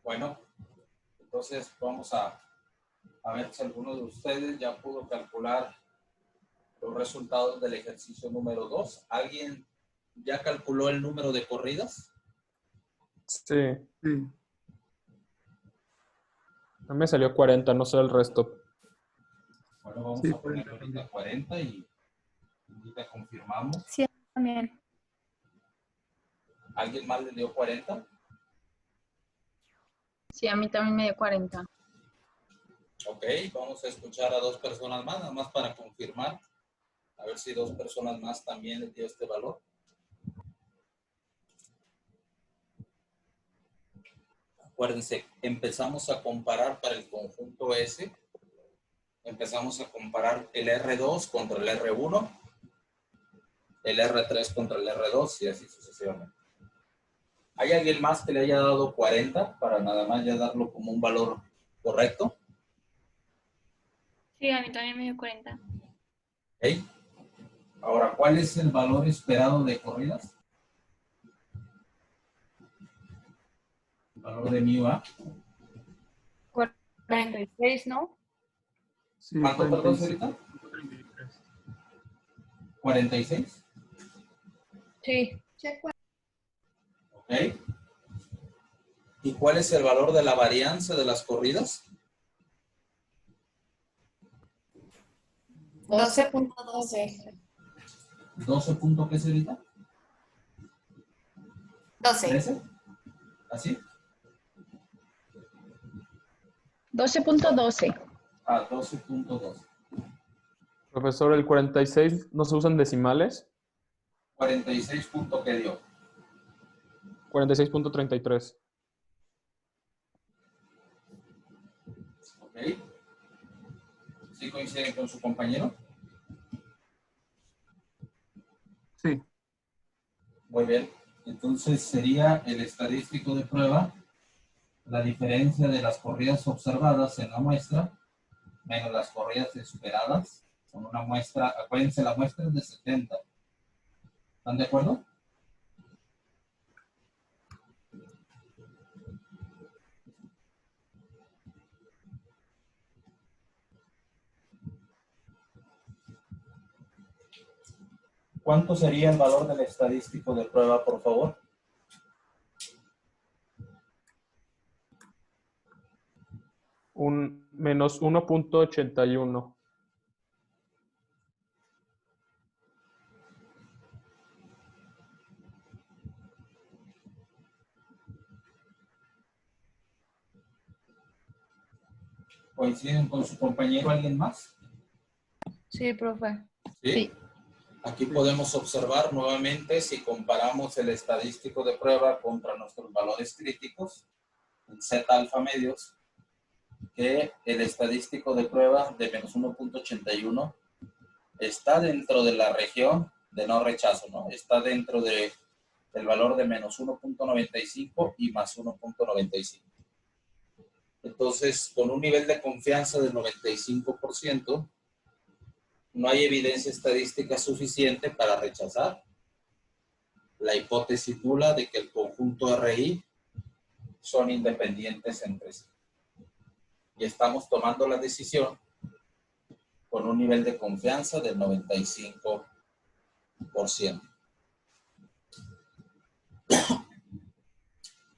Bueno, entonces vamos a ver si alguno de ustedes ya pudo calcular los resultados del ejercicio número 2. ¿Alguien ya calculó el número de corridas? Sí. A mí me salió 40, no sé el resto. Bueno, vamos a poner ahorita 40 y ahorita confirmamos. Sí, también. ¿Alguien más le dio 40? Sí, a mí también me dio 40. Ok, vamos a escuchar a 2 personas más, nada más para confirmar. A ver si 2 personas más también les dio este valor. Acuérdense, empezamos a comparar para el conjunto S. Empezamos a comparar el R2 contra el R1, el R3 contra el R2 y así sucesivamente. ¿Hay alguien más que le haya dado 40 para nada más ya darlo como un valor correcto? Sí, a mí también me dio 40. ¿Ok? Ahora, ¿cuál es el valor esperado de corridas? El valor de mu A. 46, ¿no? Sí, ¿Cuánto, perdón, señorita? 46. Sí. ¿Ok? ¿Y cuál es el valor de la varianza de las corridas? 12.12. 12 punto, ¿qué señorita? 12. 13. ¿Así? 12.12. Ah, 12.2. Profesor, el 46 no se usan decimales. 46 punto, ¿qué dio? 46.33. ¿Ok? ¿Sí coinciden con su compañero? Sí. Muy bien. Entonces sería el estadístico de prueba la diferencia de las corridas observadas en la muestra menos las corridas esperadas con una muestra, acuérdense, la muestra es de 70. ¿Están de acuerdo? ¿Cuánto sería el valor del estadístico de prueba, por favor? Un menos 1.81. ¿Coinciden con su compañero alguien más? Sí, profe. ¿Sí? Sí. Aquí podemos observar nuevamente si comparamos el estadístico de prueba contra nuestros valores críticos en Z alfa medios, que el estadístico de prueba de menos 1.81 está dentro de la región de no rechazo, ¿no? Está dentro del valor de menos 1.95 y más 1.95. Entonces, con un nivel de confianza del 95%, no hay evidencia estadística suficiente para rechazar la hipótesis nula de que el conjunto RI son independientes entre sí. Y estamos tomando la decisión con un nivel de confianza del 95%.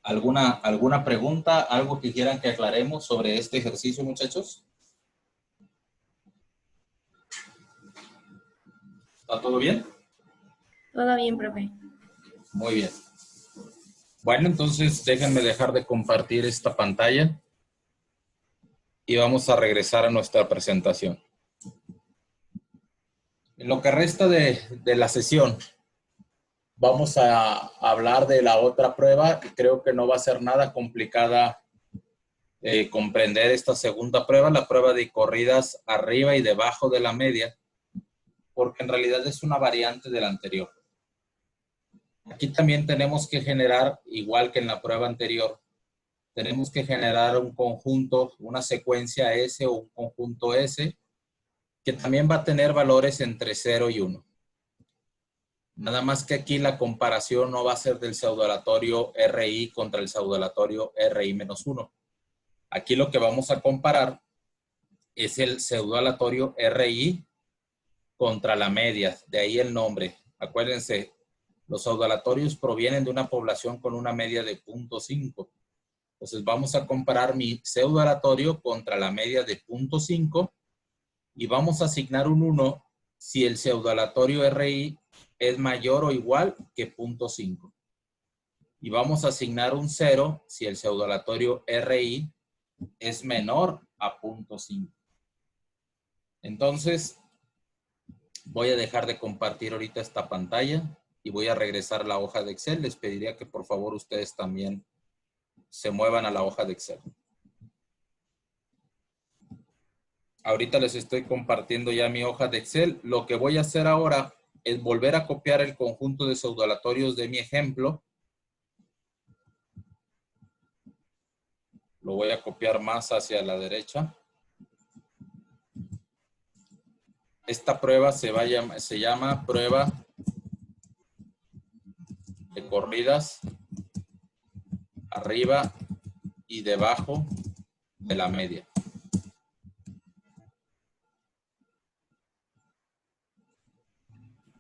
¿Alguna pregunta, algo que quieran que aclaremos sobre este ejercicio, muchachos? ¿Está todo bien? Todo bien, profe. Muy bien. Bueno, entonces déjenme dejar de compartir esta pantalla y vamos a regresar a nuestra presentación. En lo que resta de la sesión, vamos a hablar de la otra prueba, que creo que no va a ser nada complicada comprender esta segunda prueba, la prueba de corridas arriba y debajo de la media, porque en realidad es una variante de la anterior. Aquí también tenemos que generar, igual que en la prueba anterior, tenemos que generar un conjunto, una secuencia S o un conjunto S, que también va a tener valores entre 0 y 1. Nada más que aquí la comparación no va a ser del pseudoaleatorio RI contra el pseudoaleatorio RI-1. Aquí lo que vamos a comparar es el pseudoaleatorio RI contra la media, de ahí el nombre. Acuérdense, los pseudoaleatorios provienen de una población con una media de 0.5. Entonces vamos a comparar mi pseudoaleatorio contra la media de 0.5 y vamos a asignar un 1 si el pseudoaleatorio RI es mayor o igual que 0.5. Y vamos a asignar un 0 si el pseudoaleatorio RI es menor a 0.5. Entonces, voy a dejar de compartir ahorita esta pantalla y voy a regresar a la hoja de Excel. Les pediría que por favor ustedes también se muevan a la hoja de Excel. Ahorita les estoy compartiendo ya mi hoja de Excel. Lo que voy a hacer ahora es volver a copiar el conjunto de pseudoaleatorios de mi ejemplo. Lo voy a copiar más hacia la derecha. Esta prueba se llama prueba de corridas arriba y debajo de la media.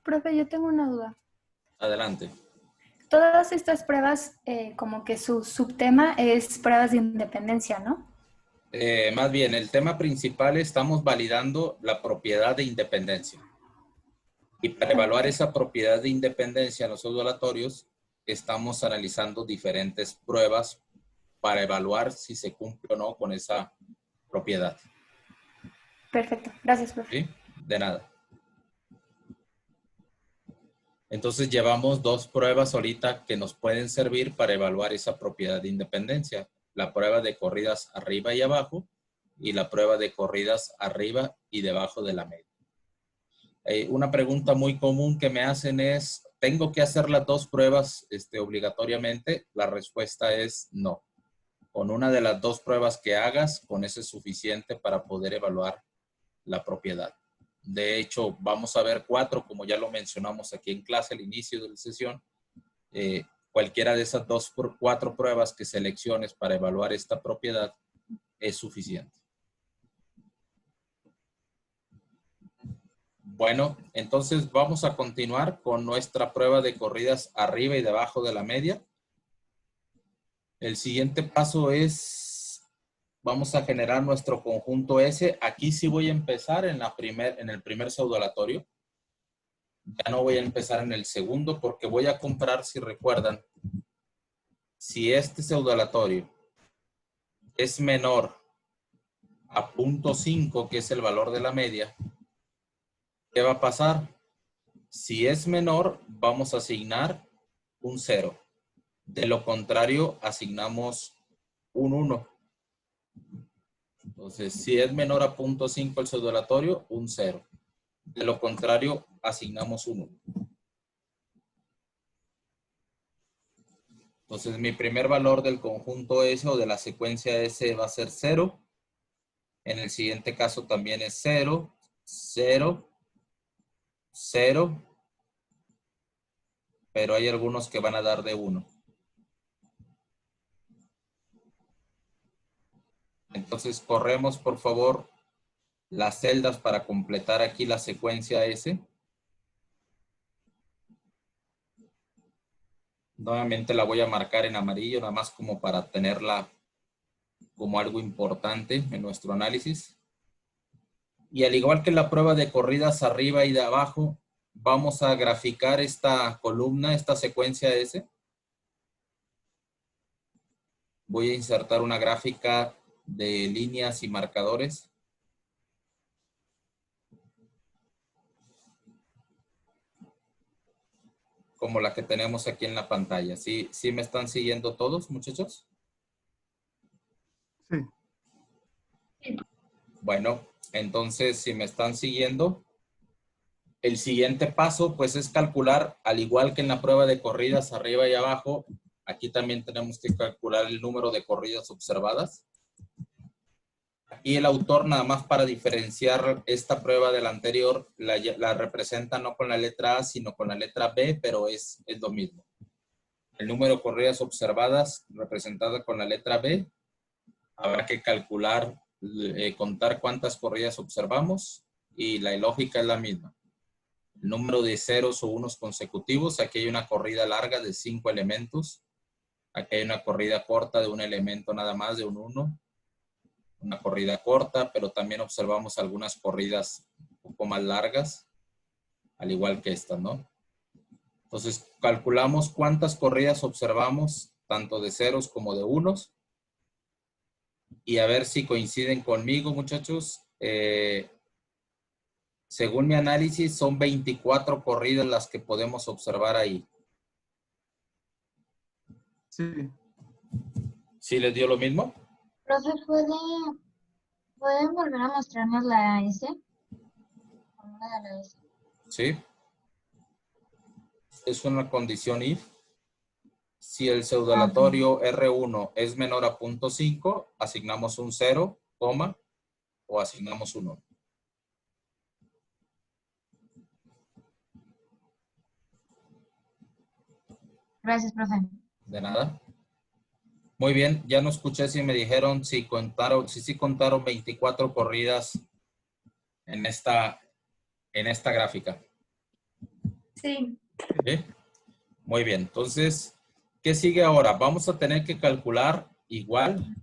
Profe, yo tengo una duda. Adelante. Todas estas pruebas, como que su subtema es pruebas de independencia, ¿no? Más bien, el tema principal estamos validando la propiedad de independencia. Y para evaluar esa propiedad de independencia en los pseudoaleatorios, estamos analizando diferentes pruebas para evaluar si se cumple o no con esa propiedad. Perfecto. Gracias, profe. ¿Sí? De nada. Entonces llevamos dos pruebas ahorita que nos pueden servir para evaluar esa propiedad de independencia. La prueba de corridas arriba y abajo y la prueba de corridas arriba y debajo de la media. Una pregunta muy común que me hacen es, ¿tengo que hacer las dos pruebas obligatoriamente? La respuesta es no. Con una de las dos pruebas que hagas, con eso es suficiente para poder evaluar la propiedad. De hecho, vamos a ver 4, como ya lo mencionamos aquí en clase al inicio de la sesión. Cualquiera de esas 4 pruebas que selecciones para evaluar esta propiedad es suficiente. Bueno, entonces vamos a continuar con nuestra prueba de corridas arriba y debajo de la media. El siguiente paso es, vamos a generar nuestro conjunto S. Aquí sí voy a empezar en el primer pseudoaleatorio. Ya no voy a empezar en el segundo porque voy a comparar, si recuerdan, si este pseudoaleatorio es menor a 0.5, que es el valor de la media, ¿qué va a pasar? Si es menor, vamos a asignar un 0. De lo contrario, asignamos un 1. Entonces, si es menor a 0.5 el pseudoaleatorio, un 0. De lo contrario, asignamos un 1. Entonces, mi primer valor del conjunto S o de la secuencia S va a ser 0. En el siguiente caso también es 0, 0, 0. Pero hay algunos que van a dar de 1. Entonces, corremos, por favor, las celdas para completar aquí la secuencia S. Nuevamente la voy a marcar en amarillo, nada más como para tenerla como algo importante en nuestro análisis. Y al igual que la prueba de corridas arriba y de abajo, vamos a graficar esta columna, esta secuencia S. Voy a insertar una gráfica de líneas y marcadores. Como la que tenemos aquí en la pantalla. ¿Sí me están siguiendo todos, muchachos? Sí. Bueno, entonces si me están siguiendo, el siguiente paso pues es calcular, al igual que en la prueba de corridas arriba y abajo, aquí también tenemos que calcular el número de corridas observadas. Aquí el autor, nada más para diferenciar esta prueba de la anterior, la representa no con la letra A, sino con la letra B, pero es lo mismo. El número de corridas observadas representada con la letra B, habrá que calcular, contar cuántas corridas observamos, y la lógica es la misma. El número de ceros o unos consecutivos, aquí hay una corrida larga de 5 elementos, aquí hay una corrida corta de un elemento nada más, de un 1, una corrida corta, pero también observamos algunas corridas un poco más largas, al igual que esta, ¿no? Entonces, calculamos cuántas corridas observamos, tanto de ceros como de unos. Y a ver si coinciden conmigo, muchachos. Según mi análisis, son 24 corridas las que podemos observar ahí. Sí. ¿Sí les dio lo mismo? Profe, ¿pueden volver a mostrarnos la S? Fórmula de la S. Sí. Es una condición if. Si el pseudoaleatorio R1 es menor a 0.5, asignamos un 0, coma, o asignamos un 1. Gracias, profe. De nada. Muy bien, ya no escuché si me dijeron si contaron 24 corridas en esta gráfica. Sí. ¿Sí? Muy bien, entonces, ¿qué sigue ahora? Vamos a tener que calcular igual.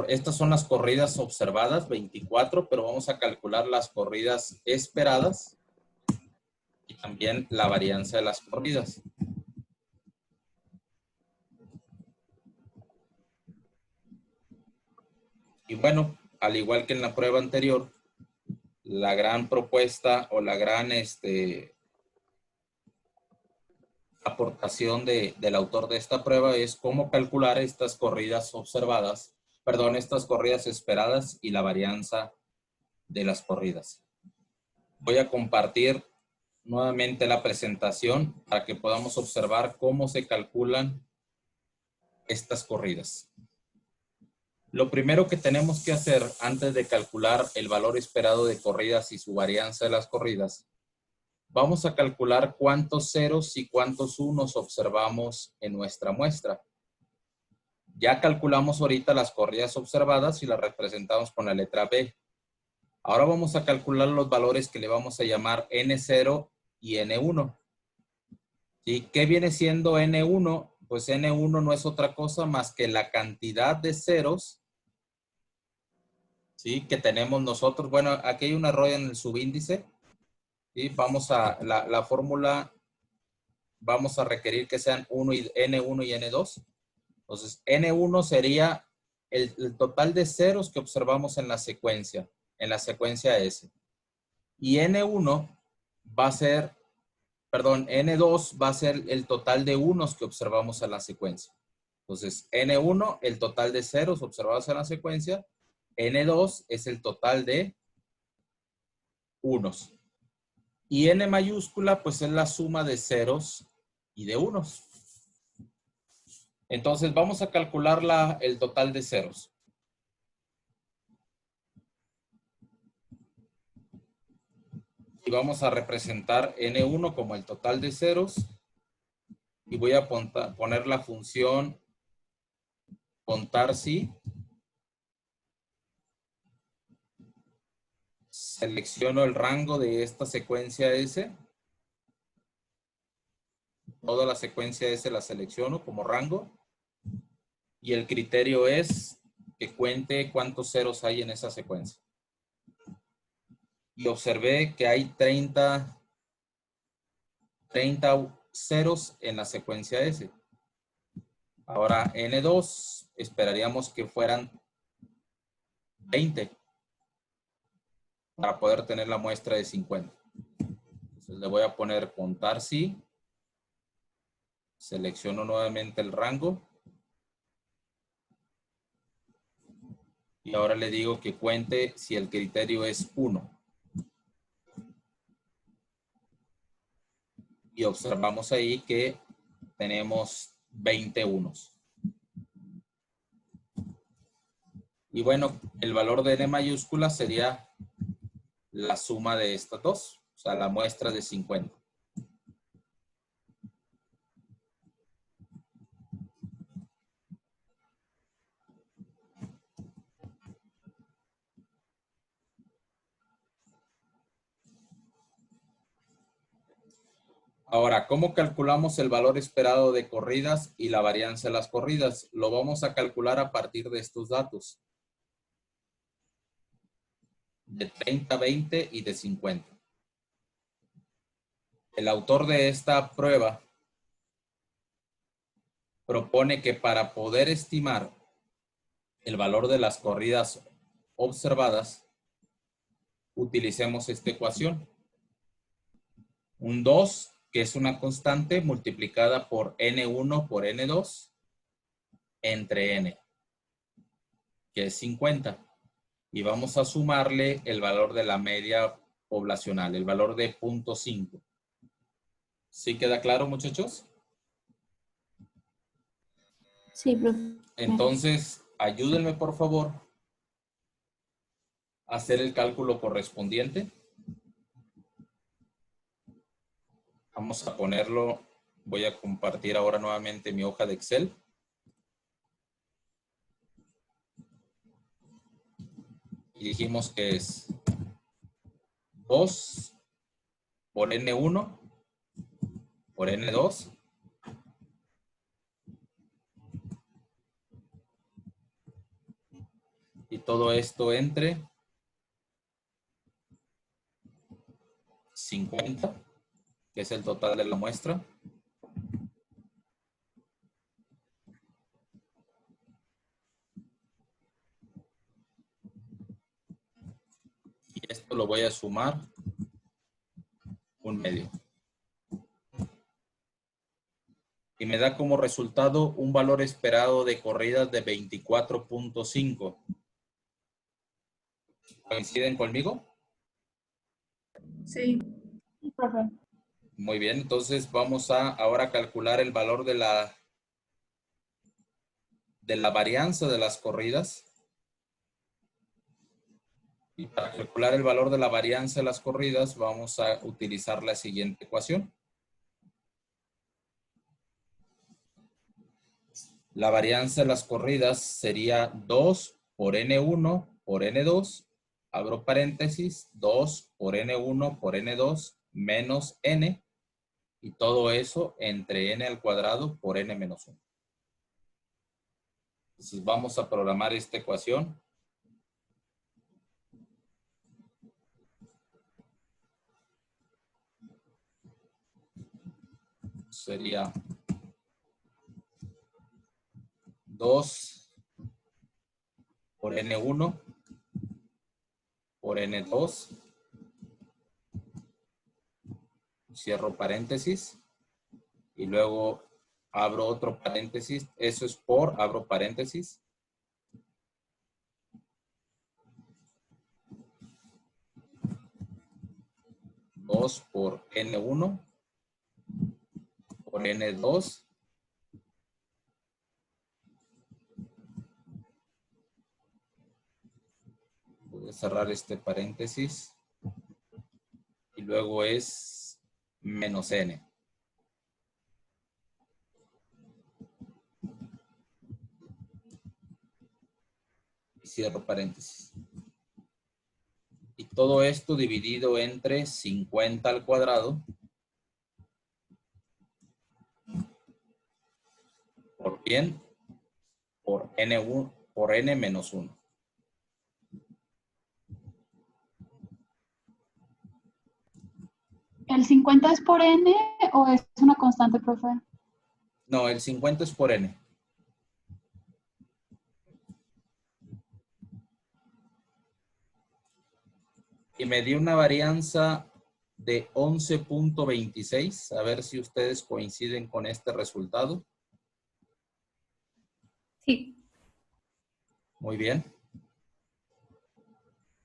Estas son las corridas observadas, 24, pero vamos a calcular las corridas esperadas y también la varianza de las corridas. Y bueno, al igual que en la prueba anterior, la gran propuesta o la gran aportación del autor de esta prueba es cómo calcular estas corridas observadas, perdón, estas corridas esperadas y la varianza de las corridas. Voy a compartir nuevamente la presentación para que podamos observar cómo se calculan estas corridas. Lo primero que tenemos que hacer antes de calcular el valor esperado de corridas y su varianza de las corridas, vamos a calcular cuántos ceros y cuántos unos observamos en nuestra muestra. Ya calculamos ahorita las corridas observadas y las representamos con la letra B. Ahora vamos a calcular los valores que le vamos a llamar N0 y N1. ¿Y qué viene siendo N1? Pues N1 no es otra cosa más que la cantidad de ceros, ¿sí?, que tenemos nosotros. Bueno, aquí hay un error en el subíndice. ¿Sí? Vamos a la fórmula, vamos a requerir que sean N1 y N2. Entonces, N1 sería el total de ceros que observamos en la secuencia S. Y N1 va a ser, perdón, N2 va a ser el total de unos que observamos en la secuencia. Entonces, N1, el total de ceros observados en la secuencia. N2 es el total de unos. Y N mayúscula, pues es la suma de ceros y de unos. Entonces, vamos a calcular el total de ceros. Y vamos a representar N1 como el total de ceros. Y voy a poner la función contar si. Selecciono el rango de esta secuencia S. Toda la secuencia S la selecciono como rango. Y el criterio es que cuente cuántos ceros hay en esa secuencia. Y observé que hay 30 ceros en la secuencia S. Ahora N2 esperaríamos que fueran 20 para poder tener la muestra de 50. Entonces le voy a poner contar si. Selecciono nuevamente el rango. Y ahora le digo que cuente si el criterio es 1. Y observamos ahí que tenemos 20 unos. Y bueno, el valor de N mayúscula sería la suma de estas dos. O sea, la muestra de 50. Ahora, ¿cómo calculamos el valor esperado de corridas y la varianza de las corridas? Lo vamos a calcular a partir de estos datos. De 30, 20 y de 50. El autor de esta prueba propone que para poder estimar el valor de las corridas observadas, utilicemos esta ecuación. Un 2, que es una constante, multiplicada por N1 por N2 entre N, que es 50. Y vamos a sumarle el valor de la media poblacional, el valor de 0.5. ¿Sí queda claro, muchachos? Sí, profe. Entonces, ayúdenme, por favor, a hacer el cálculo correspondiente. Vamos a ponerlo, voy a compartir ahora nuevamente mi hoja de Excel. Y dijimos que es 2 por N1 por N2 y todo esto entre 50, que es el total de la muestra, y esto lo voy a sumar 1/2. Y me da como resultado un valor esperado de corridas de 24.5. ¿Coinciden conmigo? Sí. Sí, profe. Muy bien, entonces vamos a ahora calcular el valor de la varianza de las corridas. Y para calcular el valor de la varianza de las corridas vamos a utilizar la siguiente ecuación. La varianza de las corridas sería 2 por N1 por N2, abro paréntesis, 2 por N1 por N2 menos N, y todo eso entre N al cuadrado por N menos 1. Entonces vamos a programar esta ecuación. Sería 2 por N1 por N2, cierro paréntesis, y luego abro otro paréntesis, eso es por, abro paréntesis, dos por N1 por N2 voy a cerrar este paréntesis y luego es menos N. Y cierro paréntesis. Y todo esto dividido entre 50 al cuadrado por 100 por N1 por N menos 1. ¿El 50 es por N o es una constante, profe? No, el 50 es por N. Y me dio una varianza de 11.26. A ver si ustedes coinciden con este resultado. Sí. Muy bien.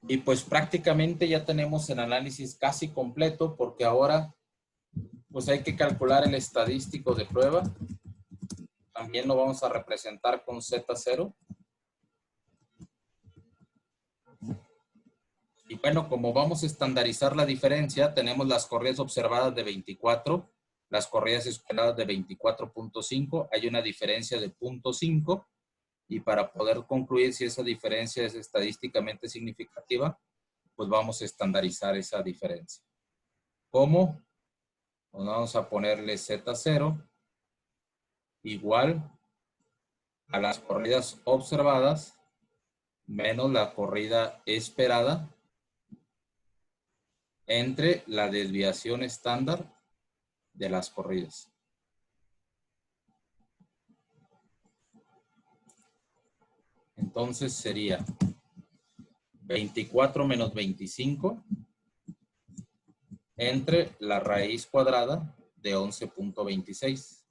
Y pues prácticamente ya tenemos el análisis casi completo, porque ahora pues hay que calcular el estadístico de prueba. También lo vamos a representar con Z0. Y bueno, como vamos a estandarizar la diferencia, tenemos las corridas observadas de 24, las corridas esperadas de 24.5. Hay una diferencia de 0.5. Y para poder concluir si esa diferencia es estadísticamente significativa, pues vamos a estandarizar esa diferencia. ¿Cómo? Pues vamos a ponerle Z0 igual a las corridas observadas menos la corrida esperada entre la desviación estándar de las corridas. Entonces sería 24 menos 25 entre la raíz cuadrada de 11.26.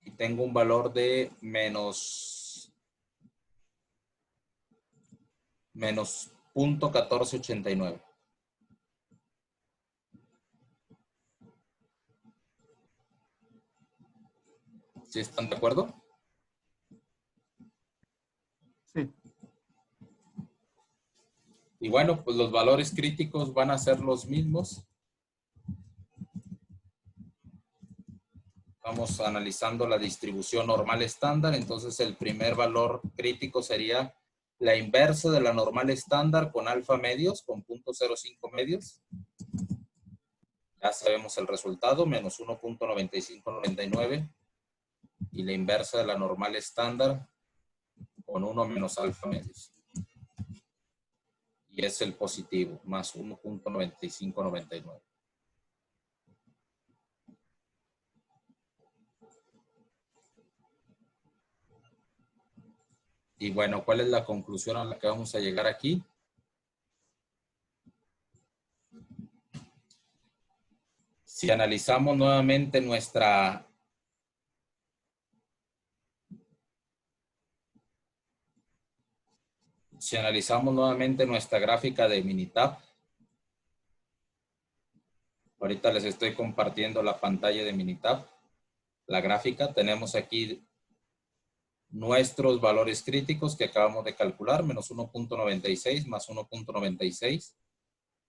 Y tengo un valor de menos 0.1489. ¿Sí están de acuerdo? Sí. Y bueno, pues los valores críticos van a ser los mismos. Vamos analizando la distribución normal estándar. Entonces el primer valor crítico sería la inversa de la normal estándar con alfa medios, con 0.05 medios. Ya sabemos el resultado, menos 1.9599. Y la inversa de la normal estándar con 1 menos alfa medios. Y es el positivo, más 1.9599. Y bueno, ¿cuál es la conclusión a la que vamos a llegar aquí? Si analizamos nuevamente nuestra gráfica de Minitab, ahorita les estoy compartiendo la pantalla de Minitab, la gráfica. Tenemos aquí nuestros valores críticos que acabamos de calcular, menos 1.96 más 1.96.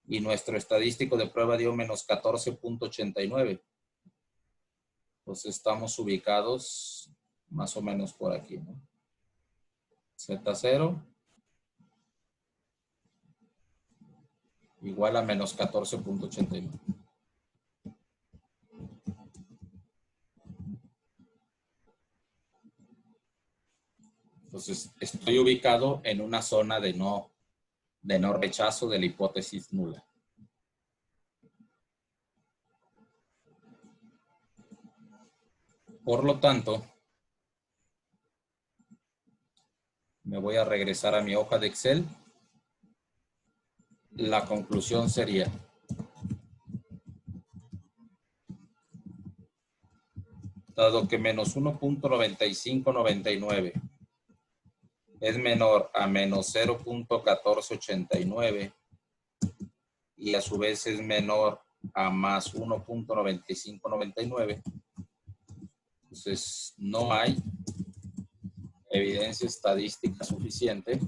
Y nuestro estadístico de prueba dio menos 14.89. Pues estamos ubicados más o menos por aquí, ¿no? Z0 igual a menos 14.89. Entonces, estoy ubicado en una zona de no rechazo de la hipótesis nula. Por lo tanto, me voy a regresar a mi hoja de Excel. La conclusión sería: dado que menos 1.9599 es menor a menos 0.1489 y a su vez es menor a más 1.9599, entonces no hay evidencia estadística suficiente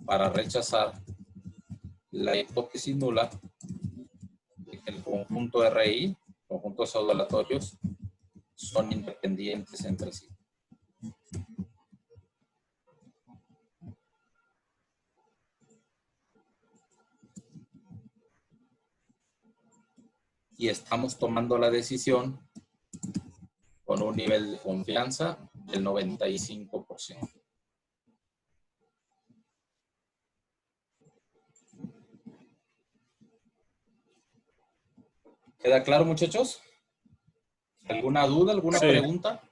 para rechazar la hipótesis nula de que el conjunto RI, conjuntos pseudo-aleatorios, son independientes entre sí. Y estamos tomando la decisión con un nivel de confianza del 95%. ¿Queda claro, muchachos? ¿Alguna duda, alguna pregunta?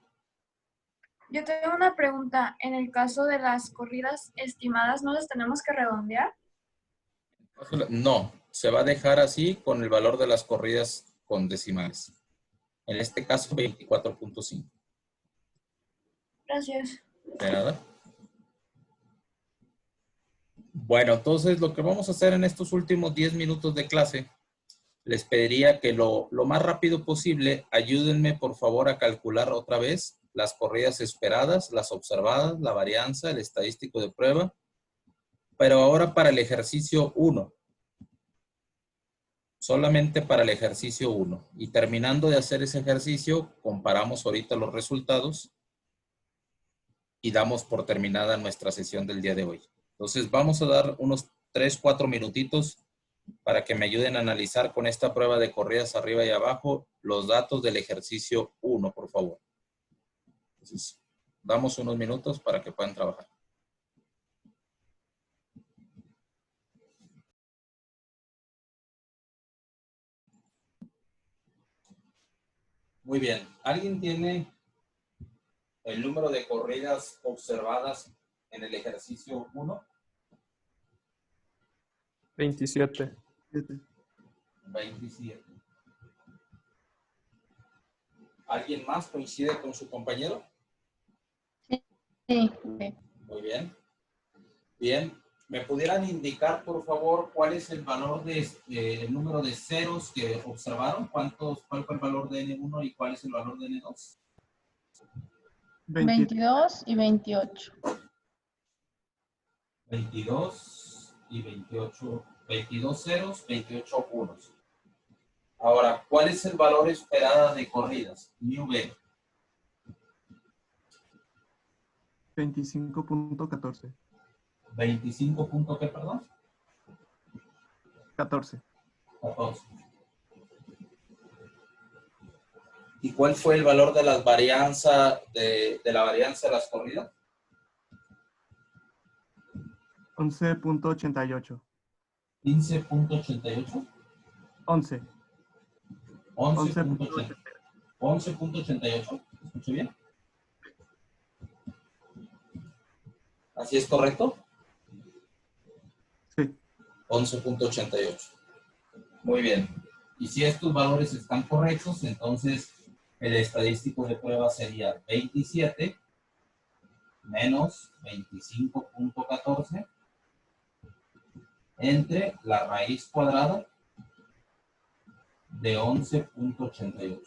Yo tengo una pregunta. En el caso de las corridas estimadas, ¿no las tenemos que redondear? No, se va a dejar así con el valor de las corridas con decimales. En este caso, 24.5. Gracias. De nada. Bueno, entonces lo que vamos a hacer en estos últimos 10 minutos de clase, les pediría que lo más rápido posible, ayúdenme por favor a calcular otra vez las corridas esperadas, las observadas, la varianza, el estadístico de prueba, pero ahora para el ejercicio 1. Solamente para el ejercicio 1. Y terminando de hacer ese ejercicio, comparamos ahorita los resultados y damos por terminada nuestra sesión del día de hoy. Entonces vamos a dar unos 3-4 minutitos para que me ayuden a analizar con esta prueba de corridas arriba y abajo los datos del ejercicio 1, por favor. Entonces, damos unos minutos para que puedan trabajar. Muy bien. ¿Alguien tiene el número de corridas observadas en el ejercicio 1? 27. 27. ¿Alguien más coincide con su compañero? Sí. Muy bien. Bien. ¿Me pudieran indicar, por favor, cuál es el valor de el número de ceros que observaron? ¿Cuál fue el valor de N1 y cuál es el valor de N2? 22 y 28. 22 y 28. 22 ceros, 28 unos. Ahora, ¿cuál es el valor esperado de corridas? Mu B. 25.14. 25 punto, ¿qué, perdón? 14. 14. ¿Y cuál fue el valor de las varianza de la varianza de las corridas? 11.88. 15.88. 11. 11.88. 11.88. ¿Escuché bien? ¿Así es correcto? Sí. 11.88. Muy bien. Y si estos valores están correctos, entonces el estadístico de prueba sería 27 menos 25.14 entre la raíz cuadrada de 11.88.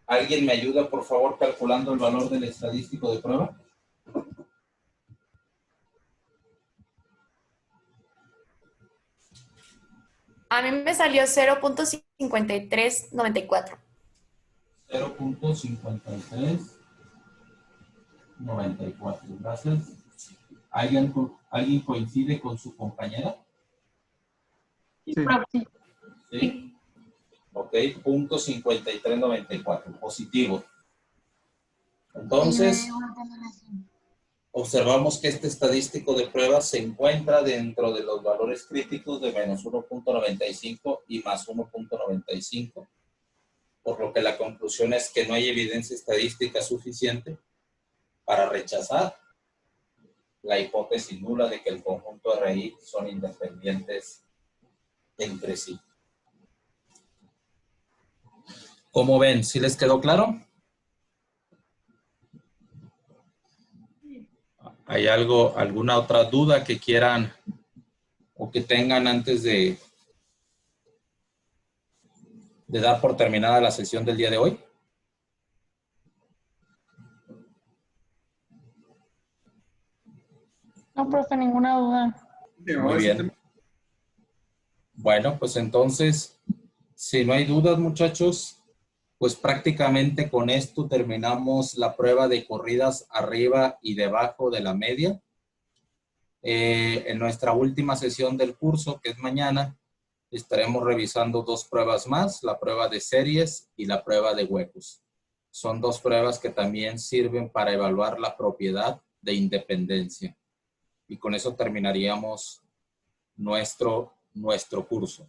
¿Alguien me ayuda, por favor, calculando el valor del estadístico de prueba? A mí me salió 0.5394. 0.5394. Gracias. ¿Alguien coincide con su compañera? Sí. Sí. Ok, punto 5394. Positivo. Entonces, observamos que este estadístico de prueba se encuentra dentro de los valores críticos de menos 1.95 y más 1.95, por lo que la conclusión es que no hay evidencia estadística suficiente para rechazar la hipótesis nula de que el conjunto RI son independientes entre sí. ¿Cómo ven? ¿Sí les quedó claro? ¿Hay alguna otra duda que quieran o que tengan antes de dar por terminada la sesión del día de hoy? No, profe, ninguna duda. Muy bien. Bueno, pues entonces, si no hay dudas, muchachos, pues prácticamente con esto terminamos la prueba de corridas arriba y debajo de la media. En nuestra última sesión del curso, que es mañana, estaremos revisando dos pruebas más, la prueba de series y la prueba de huecos. Son dos pruebas que también sirven para evaluar la propiedad de independencia. Y con eso terminaríamos nuestro curso.